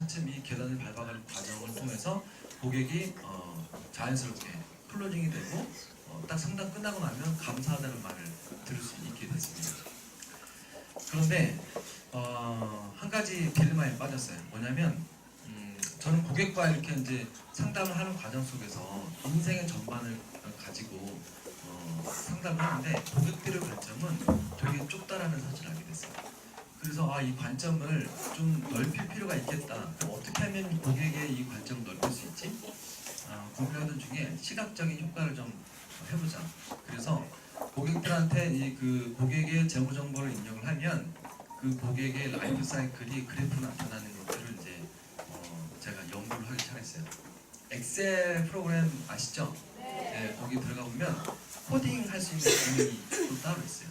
차츰 이 계단을 밟아가는 과정을 통해서 고객이 자연스럽게 클로징이 되고 딱 상담 끝나고 나면 감사하다는 말을 들을 수 있게 됐습니다. 그런데 한 가지 딜레마에 빠졌어요. 뭐냐면 저는 고객과 이렇게 이제 상담을 하는 과정 속에서 인생의 전반을 가지고 상담을 하는데 고객들의 관점은 되게 좁다라는 사실을 알게 됐어요. 그래서 이 관점을 좀 넓힐 필요가 있겠다. 그럼 어떻게 하면 고객의 이 관점을 넓힐 수 있지? 고민하던 중에 시각적인 효과를 좀 해보자. 그래서 고객들한테 그 고객의 재무 정보를 입력을 하면 그 고객의 라이프 사이클이 그래프로 나타나는 것들을 이제 제가 연구를 하기 시작했어요. 엑셀 프로그램 아시죠? 네, 거기 들어가 보면 코딩 할 수 있는 기능이 또 따로 있어요.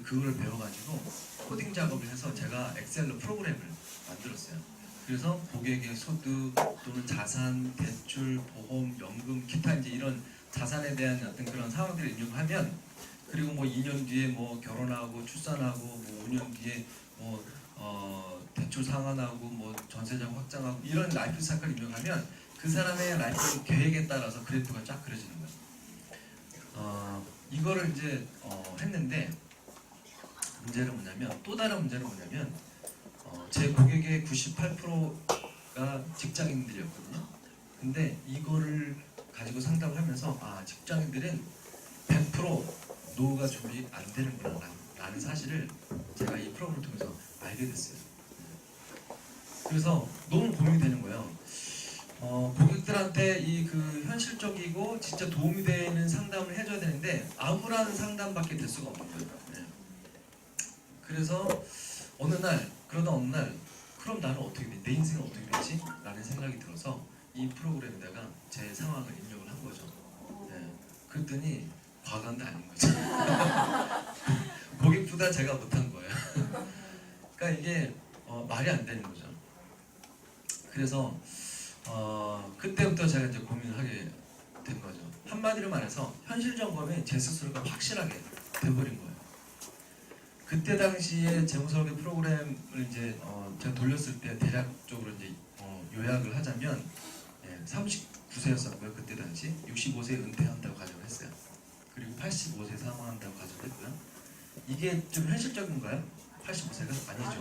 그걸 배워가지고 코딩 작업을 해서 제가 엑셀로 프로그램을 만들었어요. 그래서 고객의 소득 또는 자산, 대출, 보험, 연금, 기타 이제 이런 자산에 대한 어떤 그런 상황들을 입력하면 그리고 뭐 2년 뒤에 뭐 결혼하고 출산하고 뭐 5년 뒤에 뭐 대출 상환하고 뭐 전세자금 확장하고 이런 라이프 사이클을 입력하면 그 사람의 라이프 계획에 따라서 그래프가 쫙 그려지는 거예요. 이거를 이제 했는데 문제는 뭐냐면 또 다른 문제는 뭐냐면 제 고객의 98%가 직장인들이었거든요. 근데 이거를 가지고 상담을 하면서 직장인들은 100% 노후가 준비 안 되는구나 라는 사실을 제가 이 프로그램을 통해서 알게 됐어요. 그래서 너무 고민이 되는 거예요. 고객들한테 이 그 현실적이고 진짜 도움이 되는 상담을 해줘야 되는데 아무런 상담밖에 될 수가 없는 거예요. 네. 그래서 그러다 어느 날 그럼 나는 어떻게 돼? 내 인생은 어떻게 되지? 라는 생각이 들어서 이 프로그램에다가 제 상황을 입력을 한 거죠. 네. 그랬더니 과감도 아닌 거죠. 고객보다 제가 못한 거예요. 그러니까 이게 말이 안 되는 거죠. 그래서 그때부터 제가 이제 고민을 하게 된 거죠. 한마디로 말해서 현실 점검이 제 스스로가 확실하게 돼버린 거예요. 그때 당시에 재무설계 프로그램을 이제 제가 돌렸을 때 대략적으로 이제 요약을 하자면 39세였었고요. 그때 당시 65세에 은퇴한다고 가정을 했어요. 그리고 85세 사망한다고 가정을 했고요. 이게 좀 현실적인가요? 85세가? 아니죠.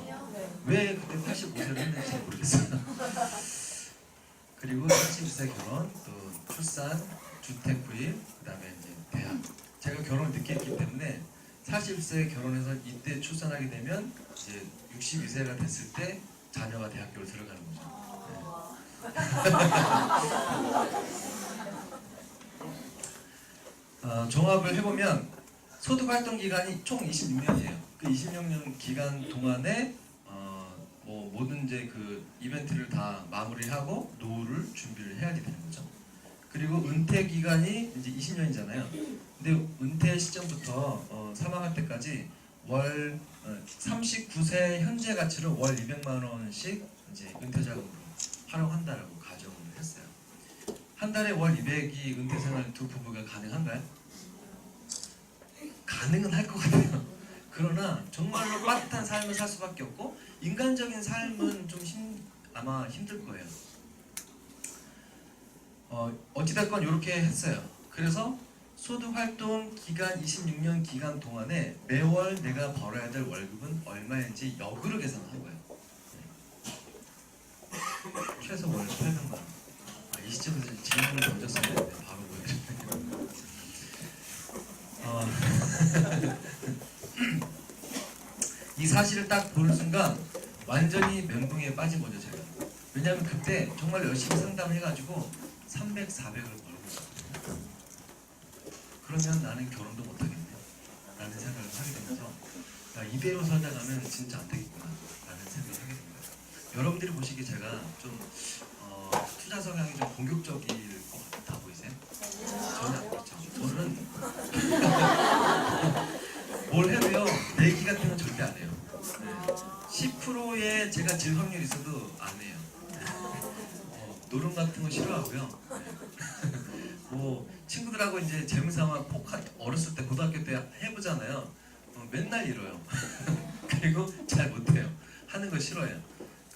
왜 그때 85세를 했는지 잘 모르겠어요. 그리고 40세 결혼, 또 출산, 주택 구입, 그 다음에 이제 대학. 제가 결혼을 늦게 했기 때문에 40세 결혼해서 이때 출산하게 되면 이제 62세가 됐을 때 자녀가 대학교를 들어가는 거죠. 네. 종합을 해보면 소득활동 기간이 총 26년이에요. 그 26년 기간 동안에 뭐 모든 이제 그 이벤트를 다 마무리하고 노후를 준비를 해야 되는 거죠. 그리고 은퇴 기간이 이제 20년이잖아요. 근데 은퇴 시점부터 사망할 때까지 월 39세 현재 가치로 월 200만 원씩 이제 은퇴 자금으로 활용한다라고 가정을 했어요. 한 달에 월 200이 은퇴 생활 두 부부가 가능한가요? 가능은 할 것 같아요. 그러나 정말로 빠듯한 삶을 살 수밖에 없고 인간적인 삶은 좀 아마 힘들 거예요. 어찌됐건 이렇게 했어요. 그래서 소득활동 기간 26년 기간 동안에 매월 내가 벌어야 될 월급은 얼마인지 역으로 계산을 한 거예요. 최소 월 800만 원. 이 시점에서 질문을 던졌어야 되는데 바로 보여드릴게요. 이 사실을 딱 보는 순간 완전히 멘붕에 빠진 거죠, 제가. 왜냐하면 그때 정말 열심히 상담을 해가지고 300, 400을 벌고 있었거든요. 그러면 나는 결혼도 못하겠네 라는 생각을 하게 되면서 이대로 살다가면 진짜 안 되겠구나 라는 생각을 하게 된 거예요. 여러분들이 보시기에 제가 좀 투자 성향이 좀 공격적일 것 같아 보이세요? 전혀 안 그렇죠. 저는 뭘 해도요 내기 같은 건 절대 안 해요. 10%의 제가 질 확률이 있어도 안 해요. 노름 같은 거 싫어하고요. 뭐 친구들하고 이제 재물상화 포카 어렸을 때 고등학교 때 해보잖아요. 맨날 이뤄요. 그리고 잘 못해요. 하는 거 싫어해요.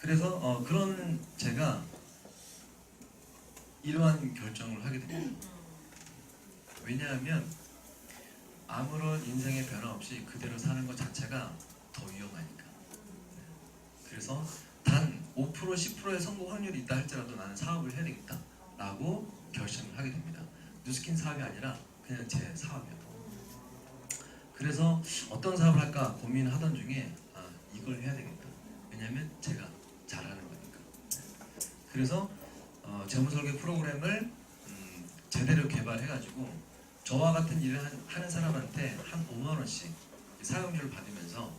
그래서 그런 제가 이러한 결정을 하게 됩니다. 왜냐하면 아무런 인생의 변화 없이 그대로 사는 것 자체가 더 위험하니까. 그래서 단 5% 10%의 성공 확률이 있다 할지라도 나는 사업을 해야 되겠다라고 결심을 하게 됩니다. 누스킨 사업이 아니라 그냥 제 사업이요. 그래서 어떤 사업을 할까 고민하던 중에 이걸 해야 되겠다. 왜냐하면 제가 잘하는 거니까. 그래서 재무설계 프로그램을 제대로 개발해가지고 저와 같은 일을 하는 사람한테 한 5만 원씩 사용료를 받으면서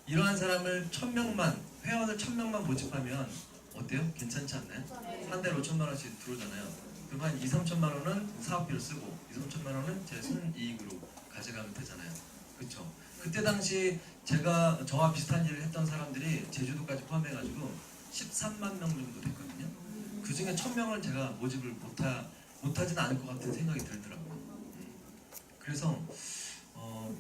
이러한 사람을 1000명만 회원을 1000명만 모집하면 어때요? 괜찮지 않나요? 한 달에 5천만 원씩 들어오잖아요. 그럼 한 2, 3천만 원은 사업비로 쓰고 2, 3천만 원은 제 순이익으로 가져가면 되잖아요. 그렇죠? 그때 당시 제가 저와 비슷한 일을 했던 사람들이 제주도까지 포함해가지고 13만 명 정도 됐거든요. 그 중에 1000명은 제가 모집을 못하진 않을 것 같은 생각이 들더라고요. 그래서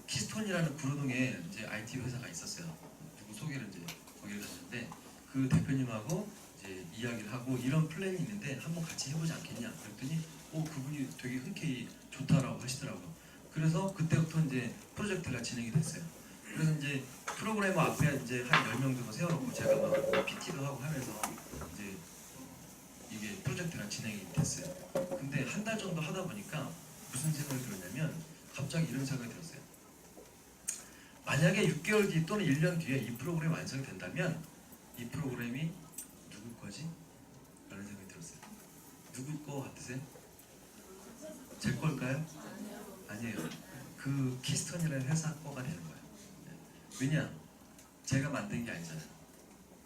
키스톤이라는 구로동에 이제 IT 회사가 있었어요. 누구 소개를 이제 거기를 갔는데 그 대표님하고 이제 이야기를 하고 이런 플랜이 있는데 한번 같이 해보지 않겠냐 그랬더니 그분이 되게 흔쾌히 좋다라고 하시더라고요. 그래서 그때부터 이제 프로젝트가 진행이 됐어요. 그래서 이제 프로그래머 앞에 이제 한 10명 정도 세워놓고 제가 막 PT도 하고 하면서 이제 이게 프로젝트가 진행이 됐어요. 근데 한 달 정도 하다 보니까 무슨 생각이 들었냐면 갑자기 이런 생각이 들었어요. 만약에 6개월 뒤 또는 1년 뒤에 이 프로그램이 완성이 된다면 이 프로그램이 누구 거지? 라는 생각이 들었어요. 누구 거 같으세요? 제 걸까요? 아니에요. 그 키스톤이라는 회사 거가 되는 거예요. 왜냐? 제가 만든 게 아니잖아요.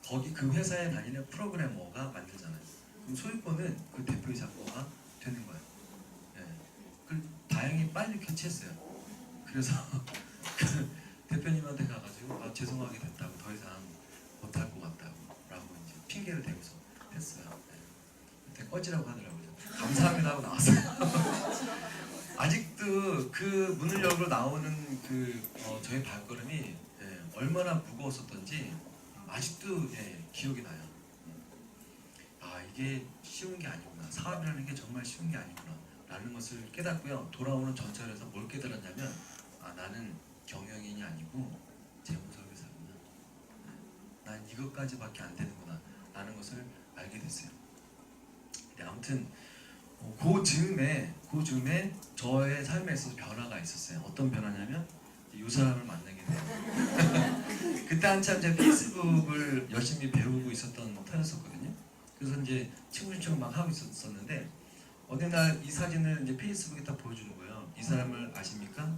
거기 그 회사에 다니는 프로그래머가 만들잖아요. 그럼 소유권은 그 대표이사 거가 되는 거예요. 그걸 다행히 빨리 캐치했어요. 그래서 그 대표님한테 가가지고 죄송하게 됐다고 더 이상 못할 것 같다고 라고 이제 핑계를 대고서 했어요. 그때 꺼지라고 하더라고요. 감사합니다 하고 나왔어요. 아직도 그 문을 열고 나오는 저의 발걸음이 얼마나 무거웠었던지 아직도 기억이 나요. 이게 쉬운 게 아니구나. 사업이라는 게 정말 쉬운 게 아니구나 라는 것을 깨닫고요. 돌아오는 전철에서 뭘 깨달았냐면 나는 경영인이 아니고 재무설계사구나. 난 이것까지밖에 안 되는구나 라는 것을 알게 됐어요. 아무튼 그 즈음에 저의 삶에 있어서 변화가 있었어요. 어떤 변화냐면 이 사람을 만나게 돼요. 그때 한참 제가 페이스북을 열심히 배우고 있었던 터였었거든요. 그래서 이제 친구 신청을 막 하고 있었는데 어느 날 이 사진을 이제 페이스북에 딱 보여주는 거예요. 이 사람을 아십니까?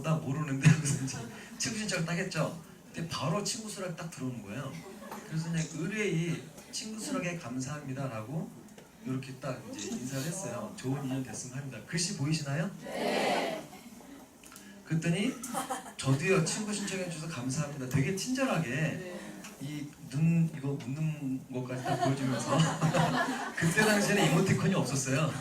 나 모르는데 하고서 이제 친구 신청을 딱 했죠. 근데 바로 친구 수락 딱 들어오는 거예요. 그래서 그냥 의뢰이 친구 수락에 감사합니다라고 이렇게 딱 이제 인사를 했어요. 좋은 인연 됐으면 합니다. 글씨 보이시나요? 네. 그랬더니 저도요 친구 신청해 주셔서 감사합니다. 되게 친절하게 이 눈 이거 웃는 것까지 다 보여주면서 그때 당시에는 이모티콘이 없었어요.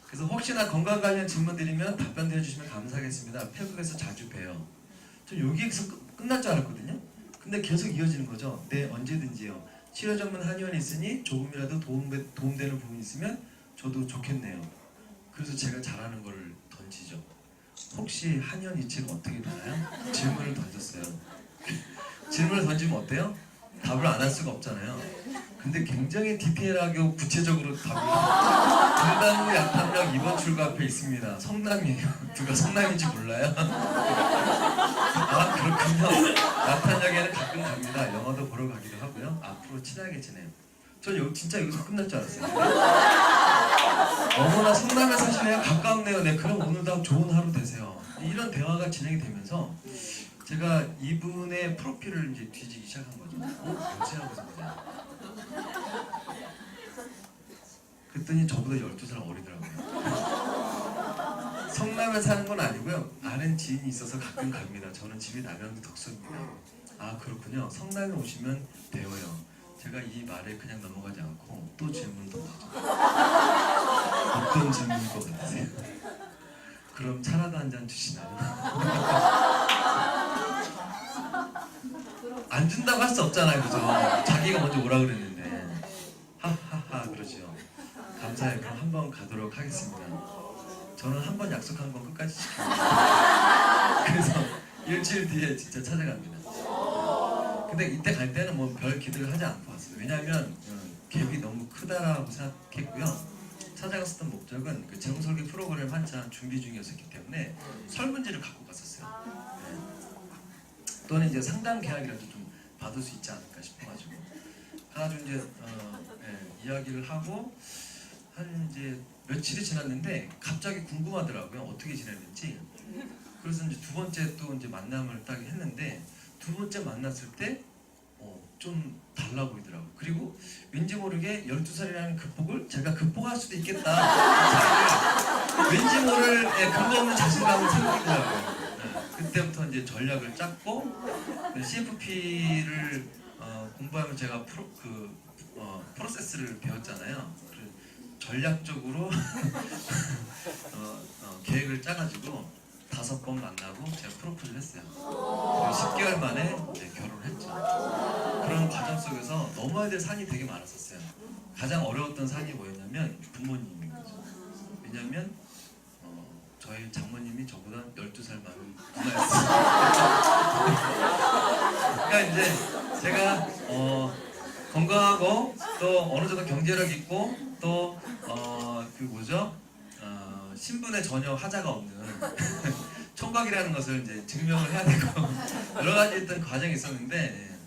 그래서 혹시나 건강 관련 질문 드리면 답변 드려주시면 감사하겠습니다. 페북에서 자주 봬요. 전 여기에서 끝날 줄 알았거든요. 근데 계속 이어지는 거죠. 네 언제든지요. 치료 전문 한의원이 있으니 조금이라도 도움되는 부분이 있으면 저도 좋겠네요. 그래서 제가 잘하는 걸 던지죠. 혹시 한의원 이체가 어떻게 되나요? 질문을 던졌어요. 질문을 던지면 어때요? 답을 안 할 수가 없잖아요. 근데 굉장히 디테일하게 구체적으로 답을 분당구 약탐역 2번 출구 앞에 있습니다. 성남이에요. 누가 성남인지 몰라요? 그렇군요. 약탐역에는 가끔 갑니다. 영화도 보러 가기도 하고요. 앞으로 친하게 지내요. 전 진짜 여기서 끝날 줄 알았어요. 어머나 성남에 사시네요? 가깝네요. 네, 그럼 오늘도 좋은 하루 되세요. 이런 대화가 진행이 되면서 제가 이분의 프로필을 이제 뒤지기 시작한 거죠. 여자하고 생겨요. 그랬더니 저보다 12살 어리더라고요. 성남에 사는 건 아니고요. 아는 지인이 있어서 가끔 갑니다. 저는 집이 남양주 덕소입니다. 그렇군요. 성남에 오시면 배워요. 제가 이 말에 그냥 넘어가지 않고 또 질문을 던지죠. 어떤 질문일 것 같으세요? 그럼 차라도 한 잔 주시나요? 안 준다고 할 수 없잖아요, 그죠? 자기가 먼저 오라 그랬는데 하하하 그러죠. 감사해요. 그럼 한번 가도록 하겠습니다. 저는 한 번 약속한 건 끝까지 지킵니다. 그래서 일주일 뒤에 진짜 찾아갑니다. 근데 이때 갈 때는 뭐 별 기대를 하지 않고 왔어요. 왜냐하면 갭이 너무 크다라고 생각했고요. 찾아갔었던 목적은 그 재무설계 프로그램 한참 준비 중이었기 때문에 설문지를 갖고 갔었어요. 네. 또는 이제 상담 계약이라도 좀 받을 수 있지 않을까 싶어가지고 가지고 이제 이야기를 하고 한 이제 며칠이 지났는데 갑자기 궁금하더라고요. 어떻게 지냈는지. 그래서 이제 두 번째 또 이제 만남을 딱 했는데 두 번째 만났을 때 좀 달라 보이더라고요. 그리고 왠지 모르게 12살이라는 극복을 제가 극복할 수도 있겠다. 왠지 모를 근거 없는 자신감을 생기더라고요. 그때부터 이제 전략을 짰고 CFP를 공부하면 제가 프로세스를 배웠잖아요. 전략적으로 계획을 짜가지고 5번 만나고 제가 프로포즈를 했어요. 그리고 10개월 만에 이제 결혼을 했죠. 그런 과정 속에서 넘어야 될 산이 되게 많았었어요. 가장 어려웠던 산이 뭐였냐면 부모님인 거죠. 왜냐면 저희 장모님이 저보다 12살 많은 누나였어요. 그러니까 이제 제가 건강하고 또 어느 정도 경제력 있고 또 신분에 전혀 하자가 없는 총각이라는 것을 이제 증명을 해야 되고 여러 가지 있던 과정이 있었는데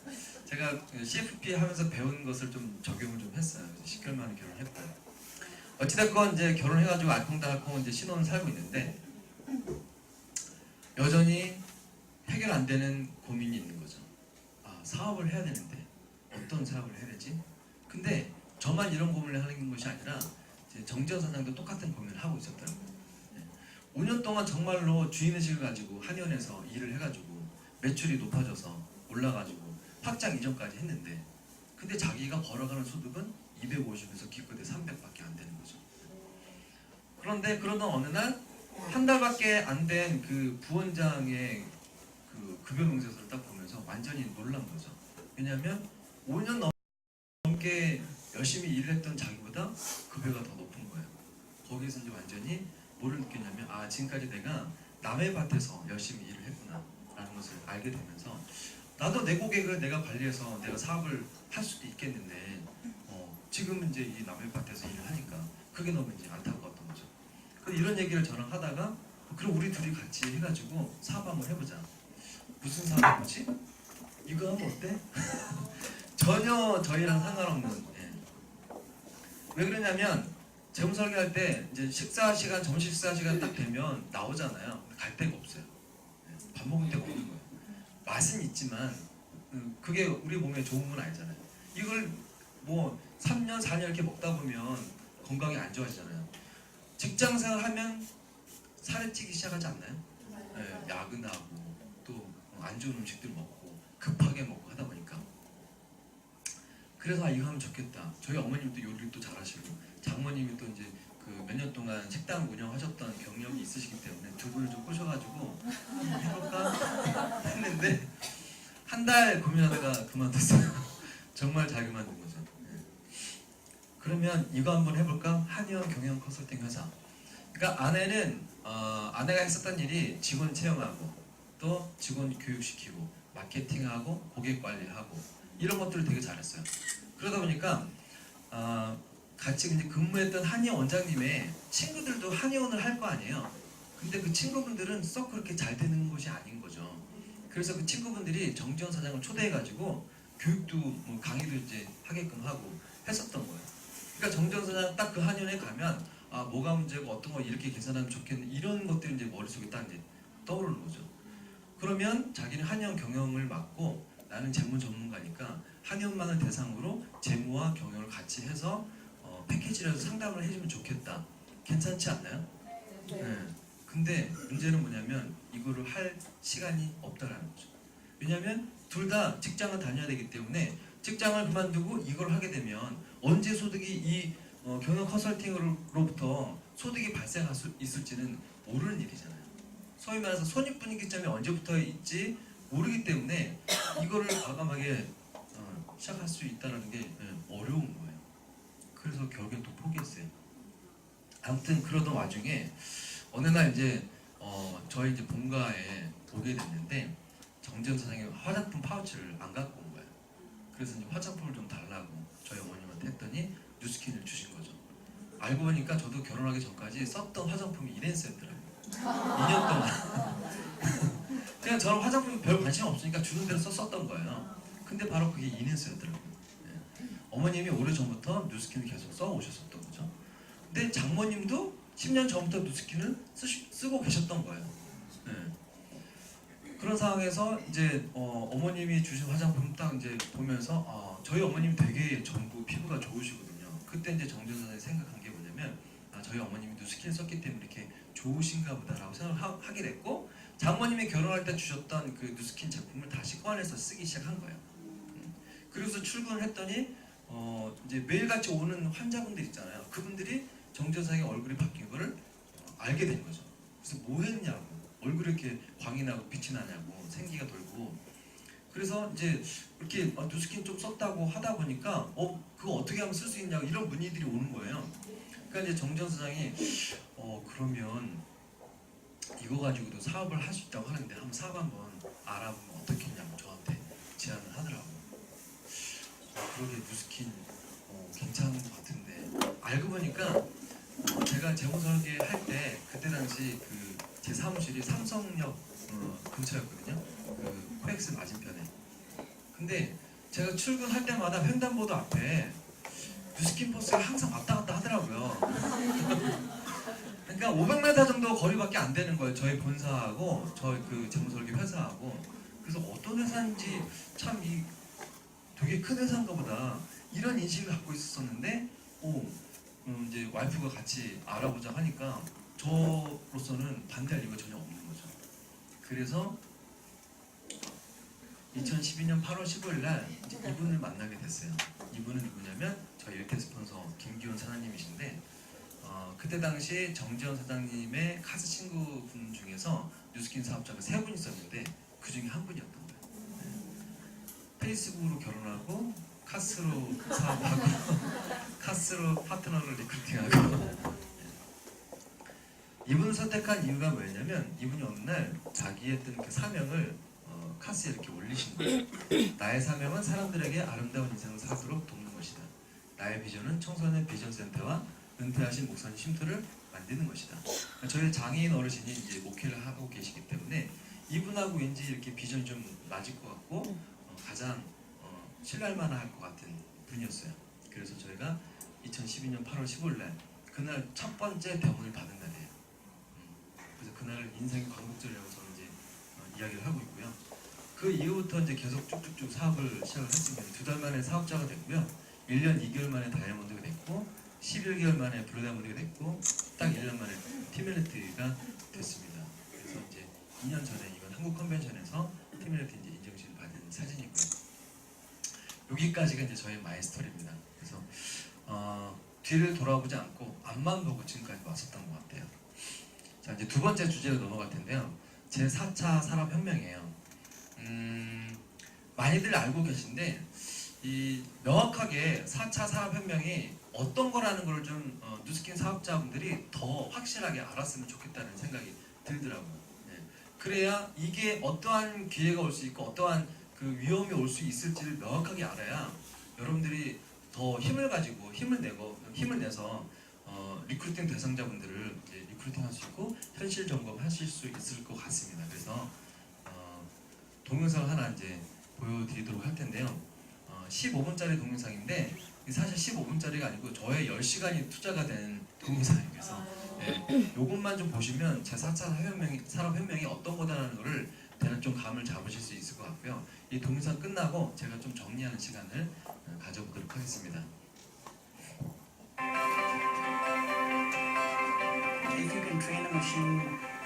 제가 CFP 하면서 배운 것을 좀 적용을 좀 했어요. 10개월 만에 결혼했고 어찌됐건 이제 결혼해가지고 알콩달콩 이제 신혼을 살고 있는데 여전히 해결 안 되는 고민이 있는 거죠. 사업을 해야 되는데 어떤 사업을 해야 되지? 근데 저만 이런 고민을 하는 것이 아니라 정지현 사장도 똑같은 고민을 하고 있었더라고요. 5년 동안 정말로 주인의식을 가지고 한의원에서 일을 해가지고 매출이 높아져서 올라가지고 확장 이전까지 했는데 근데 자기가 벌어가는 소득은 250에서 기껏해 300밖에 안 되는 거죠. 그런데 그러던 어느 날 한 달밖에 안 된 그 부원장의 그 급여 명세서를 딱 보면서 완전히 놀란 거죠. 왜냐하면 5년 넘게 열심히 일을 했던 자기보다 급여가 더 높은 거예요. 거기에서 이제 완전히 뭐를 느꼈냐면 지금까지 내가 남의 밭에서 열심히 일을 했구나 라는 것을 알게 되면서 나도 내 고객을 내가 관리해서 내가 사업을 할 수도 있겠는데 지금은 이제 이 남의 밭에서 일을 하니까 그게 너무 이제 안타까웠던 거죠. 그래서 이런 얘기를 저랑 하다가 그럼 우리 둘이 같이 해가지고 사업 한번 해보자. 무슨 사업 해보지? 이거 하면 어때? 전혀 저희랑 상관없는 왜 그러냐면 재무설계할 때 이제 식사 시간, 점심 식사 시간 딱 되면 나오잖아요. 갈 데가 없어요. 밥 먹을 데가 없는 거예요. 맛은 있지만 그게 우리 몸에 좋은 건 아니잖아요. 이걸 뭐 3년, 4년 이렇게 먹다 보면 건강이 안 좋아지잖아요. 직장생활 하면 살이 찌기 시작하지 않나요? 야근하고 또 안 좋은 음식들 먹고 급하게 먹고 하다 보니까 그래서 이거 하면 좋겠다. 저희 어머님도 요리를 또 잘하시고 장모님이 또 이제 그 몇 년 동안 식당 운영하셨던 경력이 있으시기 때문에 두 분을 좀 꼬셔가지고 해볼까 했는데 한 달 고민하다가 그만뒀어요. 정말 잘 그만둔 거죠. 그러면 이거 한번 해볼까? 한의원 경영 컨설팅 하자. 그러니까 아내가 했었던 일이 직원 채용하고 또 직원 교육시키고 마케팅하고 고객 관리하고 이런 것들을 되게 잘했어요. 그러다 보니까 같이 이제 근무했던 한의원 원장님의 친구들도 한의원을 할 거 아니에요. 근데 그 친구분들은 썩 그렇게 잘 되는 것이 아닌 거죠. 그래서 그 친구분들이 정지현 사장을 초대해가지고 교육도 뭐 강의도 이제 하게끔 하고 했었던 거예요. 그러니까 정지현 사장 딱 그 한의원에 가면 뭐가 문제고 어떤 거 이렇게 개선하면 좋겠는 이런 것들이 이제 머릿속에 딱 이제 떠오르는 거죠. 그러면 자기는 한의원 경영을 맡고 나는 재무 전문가니까 한의원만을 대상으로 재무와 경영을 같이 해서 패키지라도 상담을 해주면 좋겠다. 괜찮지 않나요? 네. 근데 문제는 뭐냐면 이거를 할 시간이 없다라는 거죠. 왜냐하면 둘 다 직장을 다녀야 되기 때문에 직장을 그만두고 이걸 하게 되면 언제 소득이 이 경영 컨설팅으로부터 소득이 발생할 수 있을지는 모르는 일이잖아요. 소위 말해서 손익분기점이 언제부터 있지 모르기 때문에 이거를 과감하게 시작할 수 있다는 게 어려운 거예요. 그래서 결국엔 또 포기했어요. 아무튼 그러던 와중에 어느 날 이제 저희 이제 본가에 오게 됐는데 정재현 사장이 화장품 파우치를 안 갖고 온 거예요. 그래서 이제 화장품을 좀 달라고 저희 어머님한테 했더니 뉴스킨을 주신 거죠. 알고 보니까 저도 결혼하기 전까지 썼던 화장품이 이랜스였더라고요. 2년 동안. 그냥 저는 화장품에 별 관심 없으니까 주는 대로 썼던 거예요. 근데 바로 그게 이랜스였더라고요. 어머님이 오래전부터 뉴스킨을 계속 써오셨었던 거죠. 근데 장모님도 10년 전부터 뉴스킨을 쓰고 계셨던 거예요. 네. 그런 상황에서 이제 어머님이 주신 화장품 딱 이제 보면서 저희 어머님이 되게 젊고 피부가 좋으시거든요. 그때 이제 정재현 선생님이 생각한 게 뭐냐면 저희 어머님이 뉴스킨을 썼기 때문에 이렇게 좋으신가 보다라고 생각하게 됐고 장모님이 결혼할 때 주셨던 그 뉴스킨 제품을 다시 꺼내서 쓰기 시작한 거예요. 그래서 출근을 했더니 이제 매일같이 오는 환자분들 있잖아요. 그분들이 정재현 선생님 얼굴이 바뀐 거를 알게 된 거죠. 그래서 뭐 했냐고, 얼굴에 이렇게 광이 나고 빛이 나냐고, 생기가 돌고. 그래서 이제 이렇게 뉴스킨 좀 썼다고 하다 보니까 그거 어떻게 하면 쓸 수 있냐고 이런 문의들이 오는 거예요. 그러니까 이제 정재현 사장이 그러면 이거 가지고도 사업을 할 수 있다고 하는데 한번 사업 한번 알아보면 어떻겠냐고 저한테 제안을 하더라고요. 그러게 뉴스킨 괜찮은 것 같은데 알고 보니까 제가 재무설계 할 때 그때 당시 제 사무실이 삼성역 근처였거든요. 그 코엑스 맞은편에. 근데 제가 출근할 때마다 횡단보도 앞에 뉴스킨 버스가 항상 왔다 갔다 하더라고요. 그러니까 500m 정도 거리밖에 안 되는 거예요. 저희 본사하고 저희 그 재무설계 회사하고. 그래서 어떤 회사인지 참 되게 큰 회사인가 보다 이런 인식을 갖고 있었는데 이제 와이프가 같이 알아보자 하니까 저로서는 반대할 이유가 전혀 없는 거죠. 그래서 2012년 8월 15일 날 이분을 만나게 됐어요. 이분은 누구냐면 저희 일태 스폰서 김기훈 사장님이신데 그때 당시 정재현 사장님의 카스 친구분 중에서 뉴스킨 사업자가 3분 있었는데 그 중에 한 분이었던 거예요. 페이스북으로 결혼하고 카스로 사업하고 카스로 파트너를 리크루팅하고. 이분을 선택한 이유가 뭐였냐면 이분이 어느 날 자기의 어떤 그 사명을 카스에 이렇게 올리신 거예요. 나의 사명은 사람들에게 아름다운 인생을 살도록 돕는 것이다. 나의 비전은 청소년 비전센터와 은퇴하신 목사님 쉼터를 만드는 것이다. 저희 장애인 어르신이 이제 목회를 하고 계시기 때문에 이분하고 왠지 이렇게 비전이 좀 맞을 것 같고 가장 신뢰할 만할 것 같은 분이었어요. 그래서 저희가 2012년 8월 15일 날 그날 첫 번째 병원을 받은 날이에요. 그래서 그날 인생의 광복절이라고 저는 이제 이야기를 하고 있고요. 그 이후부터 이제 계속 쭉쭉쭉 사업을 시작을 했습니다. 2달 만에 사업자가 됐고요. 1년 2개월 만에 다이아몬드가 됐고 11개월 만에 블루다이아몬드가 됐고 딱 1년 만에 티멜리트가 됐습니다. 그래서 이제 2년 전에 이건 한국 컨벤션에서 티멜리트 이제 인정식을 받은 사진이고요. 여기까지가 이제 저의 마이 스토리입니다. 그래서 뒤를 돌아보지 않고 앞만 보고 지금까지 왔었던 것 같아요. 자, 이제 두 번째 주제로 넘어갈 텐데요. 제 4차 산업혁명이에요. 많이들 알고 계신데 명확하게 4차 산업혁명이 어떤 거라는 걸 좀 뉴스킨 사업자분들이 더 확실하게 알았으면 좋겠다는 생각이 들더라고요. 네. 그래야 이게 어떠한 기회가 올 수 있고 어떠한 그 위험이 올 수 있을지를 명확하게 알아야 여러분들이 더 힘을 가지고 힘을 내서 리크루팅 대상자분들을 이제 리크루팅할 수 있고 현실 점검하실 수 있을 것 같습니다. 그래서 동영상을 하나 이제 보여드리도록 할 텐데요. 15분짜리 동영상인데 사실 15분짜리가 아니고 저의 10시간이 투자가 된 동영상이에요. 그래서 요것만 좀 보시면 제 4차 산업혁명이 어떤 거다라는 거를 대략 좀 감을 잡으실 수 있을 것 같고요. 이 동영상 끝나고 제가 좀 정리하는 시간을 가져보도록 하겠습니다. If you can train a machine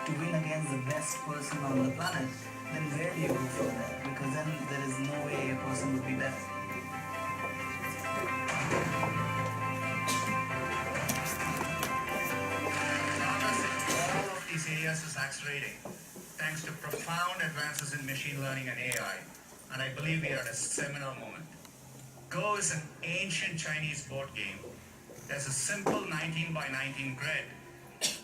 to win against the best person on the planet, then where do you go from there? Because then there is no way a person would be better. All of these areas is accelerating. thanks to profound advances in machine learning and AI, and I believe we are at a seminal moment. Go is an ancient Chinese board game. There's a simple 19 by 19 grid,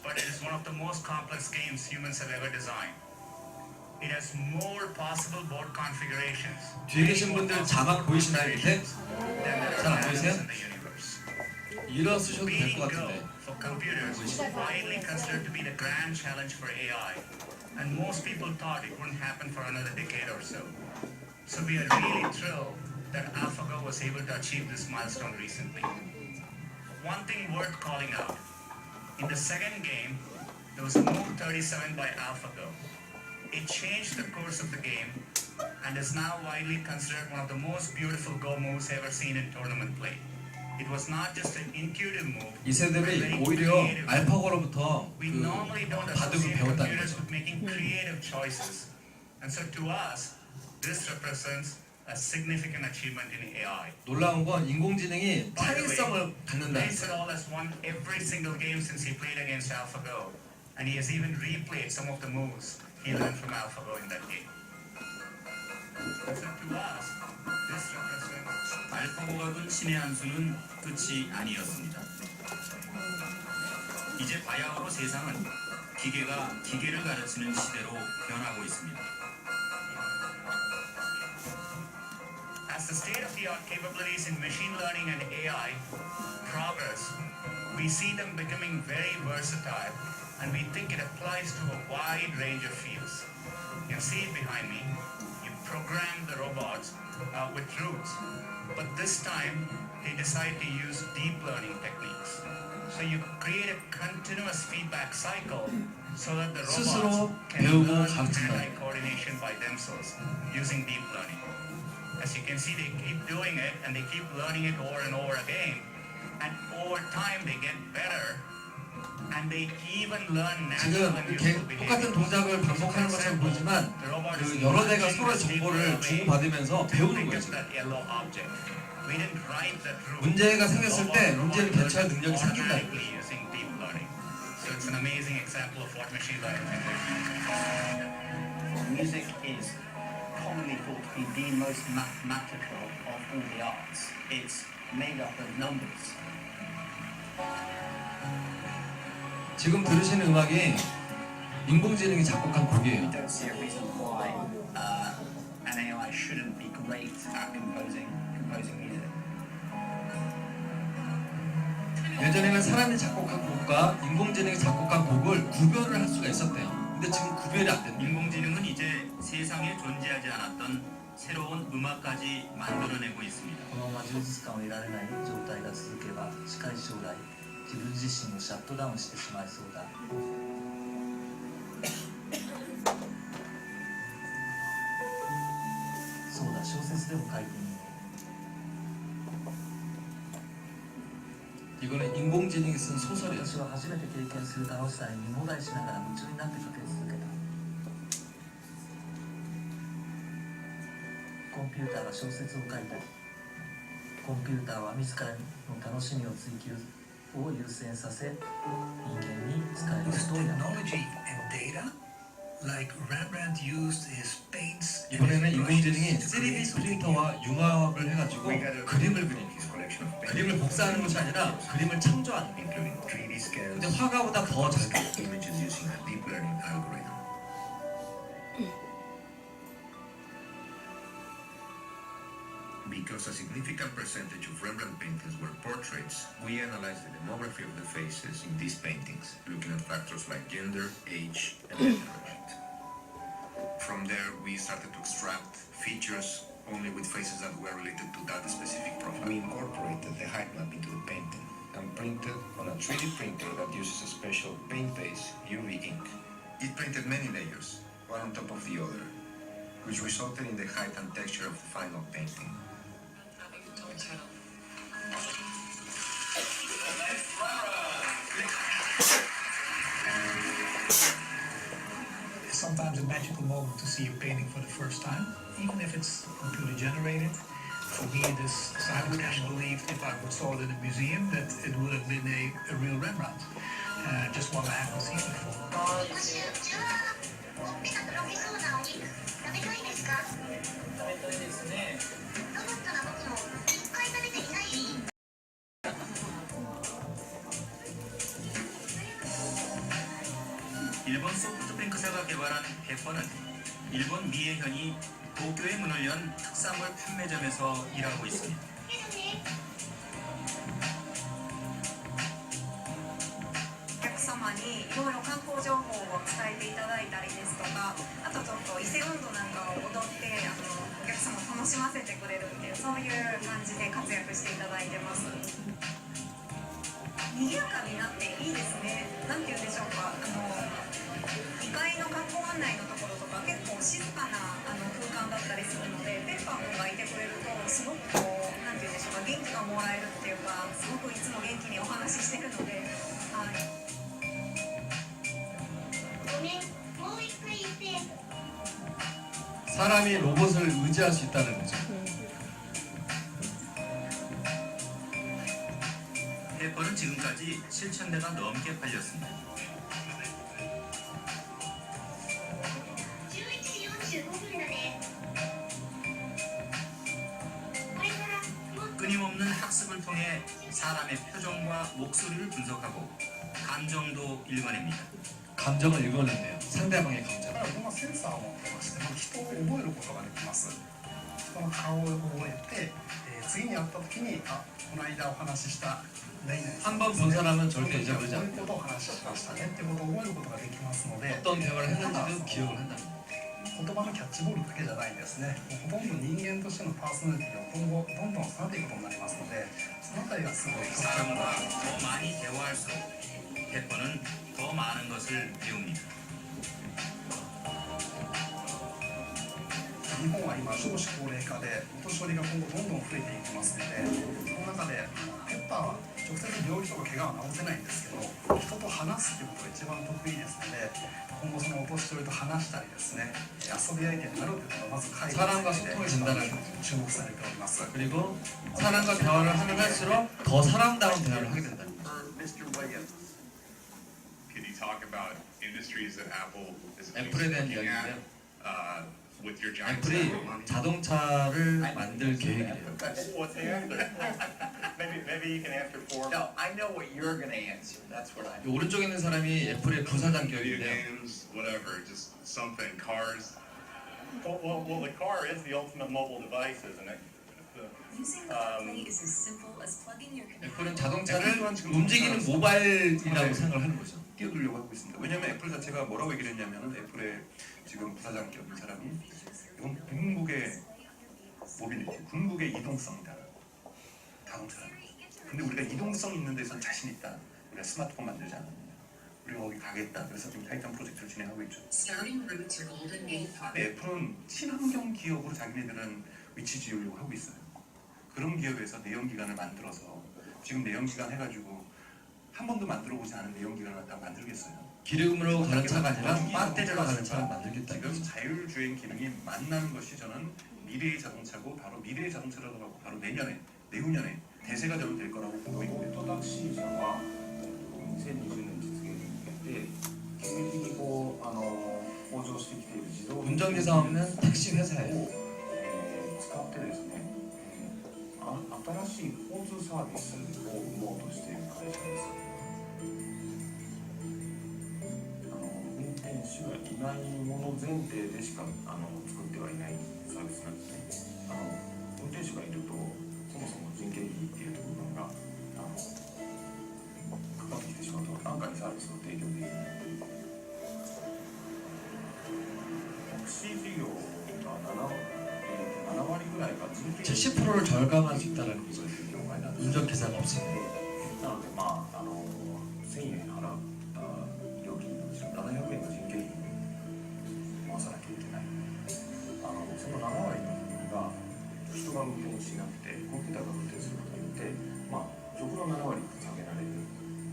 but it is one of the most complex games humans have ever designed. It has more possible board configurations 뒤에 계신 분들 자막 보이시나요 밑에? than there 잘 안 are 보이세요? planets in the universe. 일어서셔도 될 Beating 것 Go 같은데. for computers was widely considered to be the grand challenge for AI, and most people thought it wouldn't happen for another decade or so. So we are really thrilled that AlphaGo was able to achieve this milestone recently. One thing worth calling out, in the second game, there was a move 37 by AlphaGo. It changed the course of the game and is now widely considered one of the most beautiful Go moves ever seen in tournament play. It was not just an intuitive move. 이 세대들이 오히려 알파고로부터 We 그 normally don't 바둑을 associate 배웠다는 computers 거죠. with making creative choices. And so to us, this represents a significant achievement in AI. 놀라운 건 인공지능이 By the way, 창의성을 갖는다는 Ray 거예요. Sedol has won every single game since he played against AlphaGo. And he has even replayed some of the moves he learned from AlphaGo in that game. So to us, this represents 알파고가 둔 신의 한 수는 끝이 아니었습니다. 이제 바야흐로 세상은 기계가 기계를 가르치는 시대로 변하고 있습니다. As the state-of-the-art capabilities in machine learning and AI progress, we see them becoming very versatile, and we think it applies to a wide range of fields. You can see it behind me. You program the robots with roots, but this time they decide to use deep learning techniques. So you create a continuous feedback cycle so that the robots 스스로 can 배우고 learn 가르친다. anti-coordination by themselves using deep learning. As you can see, they keep doing it and they keep learning it over and over again. And over time, they get better. And they even learn natural 지금 and 이렇게 useful 똑같은 behavior. 동작을 반복하는 것처럼 보이지만 그 여러 대가 서로 정보를 주고받으면서 배우는 거예요. 지금. That yellow object. We didn't write that rule. 문제가 생겼을 때 문제를 대처할 능력이 생긴다는 거예요. Automatically using deep learning. So it's an amazing example of what machine learning can do. Music is commonly thought to be the most mathematical of all the arts. It's made up of numbers. 지금 들으시는 음악이 인공지능이 작곡한 We 곡이에요. don't see a reason why an AI shouldn't be great at composing music. 예전에는 사람이 작곡한 곡과 인공지능이 작곡한 곡을 구별을 할 수가 있었대요. 근데 지금 구별이 안 된대요. 인공지능은 이제 세상에 존재하지 않았던 새로운 음악까지 만들어내고 있습니다. このまま充実感を得られない状態が続けば近い将来自分自身をシャットダウンしてしまいそうだ。そうだ、小説でも書いてみよ 이거는 인공지능이 쓴 う。 소설이에요. 私は初めて経験する楽しさに身もだえしながら夢中になって書き続けた。コンピューターが小説を書いたり、コンピューターは自らの楽しみを追求を優先させ、人間に使える With ことをやる。 technology and data, like Rembrandt used his paints and 이번에는 his brushes 인공지능이 to 3D create something 프린터와 융합을 해가지고 그림을 그리는 his collection of 그림을 복사하는 것이 아니라 그림을 창조하는 거예요. including 3D scans, 근데 화가보다 더 잘 그려요. images using a deep learning algorithm. Because a significant percentage of Rembrandt paintings were portraits, we analyzed the demography of the faces in these paintings, looking at factors like gender, age, and temperament. From there, we started to extract features only with faces that were related to that specific profile. We incorporated the height map into the painting and printed on a 3D printer that uses a special paint-based UV ink. It printed many layers, one on top of the other, which resulted in the height and texture of the final painting. It's sometimes a magical moment to see a painting for the first time, even if it's computer generated. For me, I would have believed if I saw it in a museum that it would have been a real Rembrandt. Just one I haven't seen before. ほっぺたとろけそうなお肉食べたいですか？食べたいですね。ロボットの僕も一回食べてみたいし。 일본 소프트뱅크사가 개발한 페퍼는 일본 미해현이 도쿄에 문을 연 특산물 판매점에서 일하고 있습니다. お客様にいろいろ観光情報を伝えていただいたりですとか、あとちょっと伊勢運動なんかを踊ってお客様を楽しませてくれるっていう、そういう感じで活躍していただいてます。賑やかになっていいですね。なんて言うんでしょうか、2階の観光案内のところとか結構静かな空間だったりするので、ペッパー君がいてくれるとすごくこう、なんて言うんでしょうか、元気がもらえるっていうか、すごくいつも元気にお話ししてるので、はい。 ごめん、もう一回言って。 사람이 로봇을 의지할 수 있다는 거죠. 페퍼는 지금까지 7,000대가 넘게 팔렸습니다. 11時45分だね。これからもっと 끊임없는 학습을 통해 사람의 표정과 목소리를 분석하고 감정도 읽어냅니다. 감정을 읽어낸대요. 상대방의 감정. このセンサーを持ってまして、人を覚えることができます。人の顔を覚えて、次に会った時に、あ、この間お話しした何々さん 한 번 본 사람은 절대 잊어버리지 こういう 않고 ことをお話ししましたねっていうことを覚えることができますので、 어떤 대화를 했는지도 기억을 한다. 言葉のキャッチボールだけじゃないんですね。ほとんど人間としてのパーソナリティを今後どんどん育てていくことになりますので、そのあたりがすごい特徴 사람과 더 많이 대화할수록 페퍼는 더 많은 것을 배웁니다. 日本は今少子高齢化でお年寄りが今後どんどん増えていきますので、その中でペッパーは直接病気とか怪我は治せないんですけど、人と話すっていうことが一番得意ですので、今後そのお年寄りと話したりですね、遊び相手になるということがまず海外 사람과 소통이 된다는 거죠. 注目されております。 그리고 사람과 대화를 하면 할수록 더 사람다운 대화를 하게 된다는 거죠. Could you talk about industries that Apple is 애플에 대한 looking at 이야기인데요. with your giant 애플이 자동차를 만들 계획이에요. What's the answer? maybe you can answer for me. No, I know what you're gonna answer. That's what I. 이 오른쪽에 있는 사람이 애플의 부사장 video 격인데요. games, whatever, just something, cars. Well, the car is the ultimate mobile device, isn't it? Using CarPlay is as simple as plugging your 애플은 자동차를 움직이는 모바일이라고 생각을 하는 거죠. 뛰어들려고 하고 있습니다. 왜냐하면 애플 자체가 뭐라고 얘기를 했냐면은 애플의 지금 부사장 격인 사람이 이건 궁극의 모빌리티, 궁극의 이동성이다. 자동차는. 근데 우리가 이동성 있는 데선 자신 있다. 우리가 스마트폰 만들지 않았느냐. 우리가 거기 가겠다. 그래서 지금 타이탄 프로젝트를 진행하고 있죠. 근데 애플은 친환경 기업으로 자기네들은 위치 지으려고 하고 있어요. 그런 기업에서 내연기관을 만들어서 지금 내연기관 해가지고 한 번도 만들어보지 않은 내연기관을 갖다 만들겠어요. 기름으로 가는 차가 아니라 배터리로 가는 차를 만들겠다. 지금 자율주행 기능이 만나는 것이 저는 미래의 자동차고 바로 미래의 자동차라고 하고 바로 내년에, 내후년에 대세가 될 거라고 보고 있고요. オートタクシー車は2020年実現に向けて急激に向上してきている自動 운전기사 없는 택시 회사예요. 使ってですね、新しい交通サービスを生もうとしている会社です。運転手がいないもの前提でしか作ってはいないサービスなんですね。運転手がいるとそもそも人件費っていう部分がかかってきてしまうと安価にサービスを提供できない。タクシー事業が7割ぐらいが人件費 70%를 절감할 수 있다는 거죠. 운전기사가 없으면. なので1000円払った料金のうちの700円が人件費に回さなきゃいけない。その7割の部分が人が運転しなくてコンピューターが運転することによって極論7割下げられる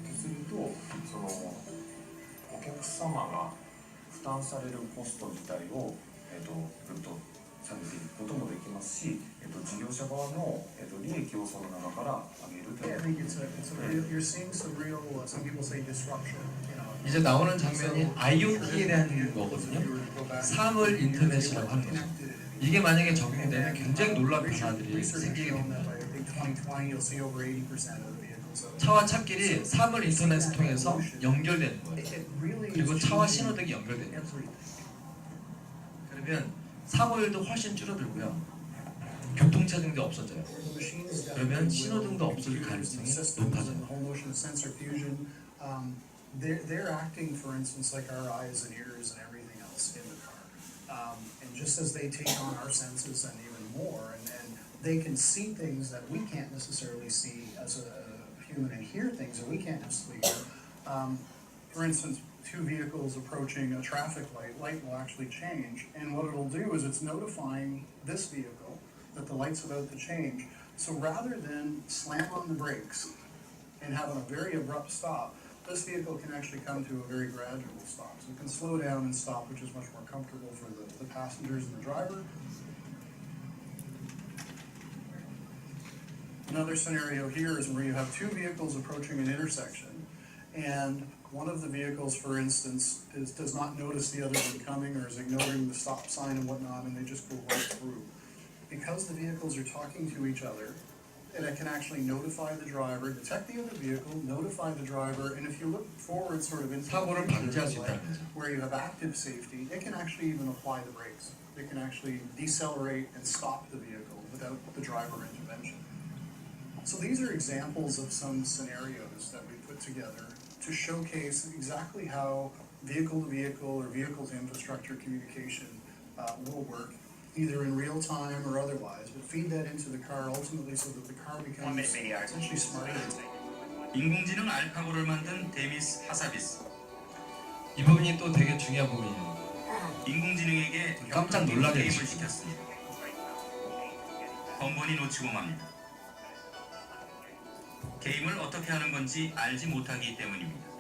とすると、そのお客様が負担されるコスト自体をぐっと下げていくこともできますし、事業者側の利益をその中から上げるという。 Yeah, I think it's a real, you're seeing some real, some people say disruption, 이제 나오는 장면이 IoT에 대한 거거든요. 사물 인터넷이라고 하는 거죠. 이게 만약에 적용되면 굉장히 놀라운 변화들이 생기게 됩니다. 차와 차끼리 사물 인터넷을 통해서 연결되는 거예요. 그리고 차와 신호등이 연결되는 거예요. 그러면 사고율도 훨씬 줄어들고요. 교통체증도 없어져요. 그러면 신호등도 없을 가능성이 높아져요. They're acting, for instance, like our eyes and ears and everything else in the car. And just as they take on our senses and even more, and they can see things that we can't necessarily see as a human and hear things that we can't necessarily hear. For instance, two vehicles approaching a traffic light will actually change, and what it'll do is it's notifying this vehicle that the light's about to change. So rather than slam on the brakes and having a very abrupt stop, this vehicle can actually come to a very gradual stop. So it can slow down and stop, which is much more comfortable for the passengers and the driver. Another scenario here is where you have two vehicles approaching an intersection, and one of the vehicles, for instance, does not notice the other one coming or is ignoring the stop sign and whatnot, and they just go right through. Because the vehicles are talking to each other, and it can actually notify the driver, detect the other vehicle, notify the driver, and if you look forward sort of into 사고를 방지할 수 있다는 거죠. where you have active safety, it can actually even apply the brakes. It can actually decelerate and stop the vehicle without the driver intervention. So these are examples of some scenarios that we put together to showcase exactly how vehicle-to-vehicle or vehicle-to-infrastructure communication will work, either in real time or otherwise, but feed that into the car ultimately so that the car becomes essentially smarter. 인공지능 알파고를 만든 데미스 하사비스. 이 부분이 또 되게 중요한 부분이에요. 인공지능에게 깜짝 놀라게 게임을 했죠. 시켰습니다. 번번이 놓치고 맙니다. 게임을 어떻게 하는 건지 알지 못하기 때문입니다.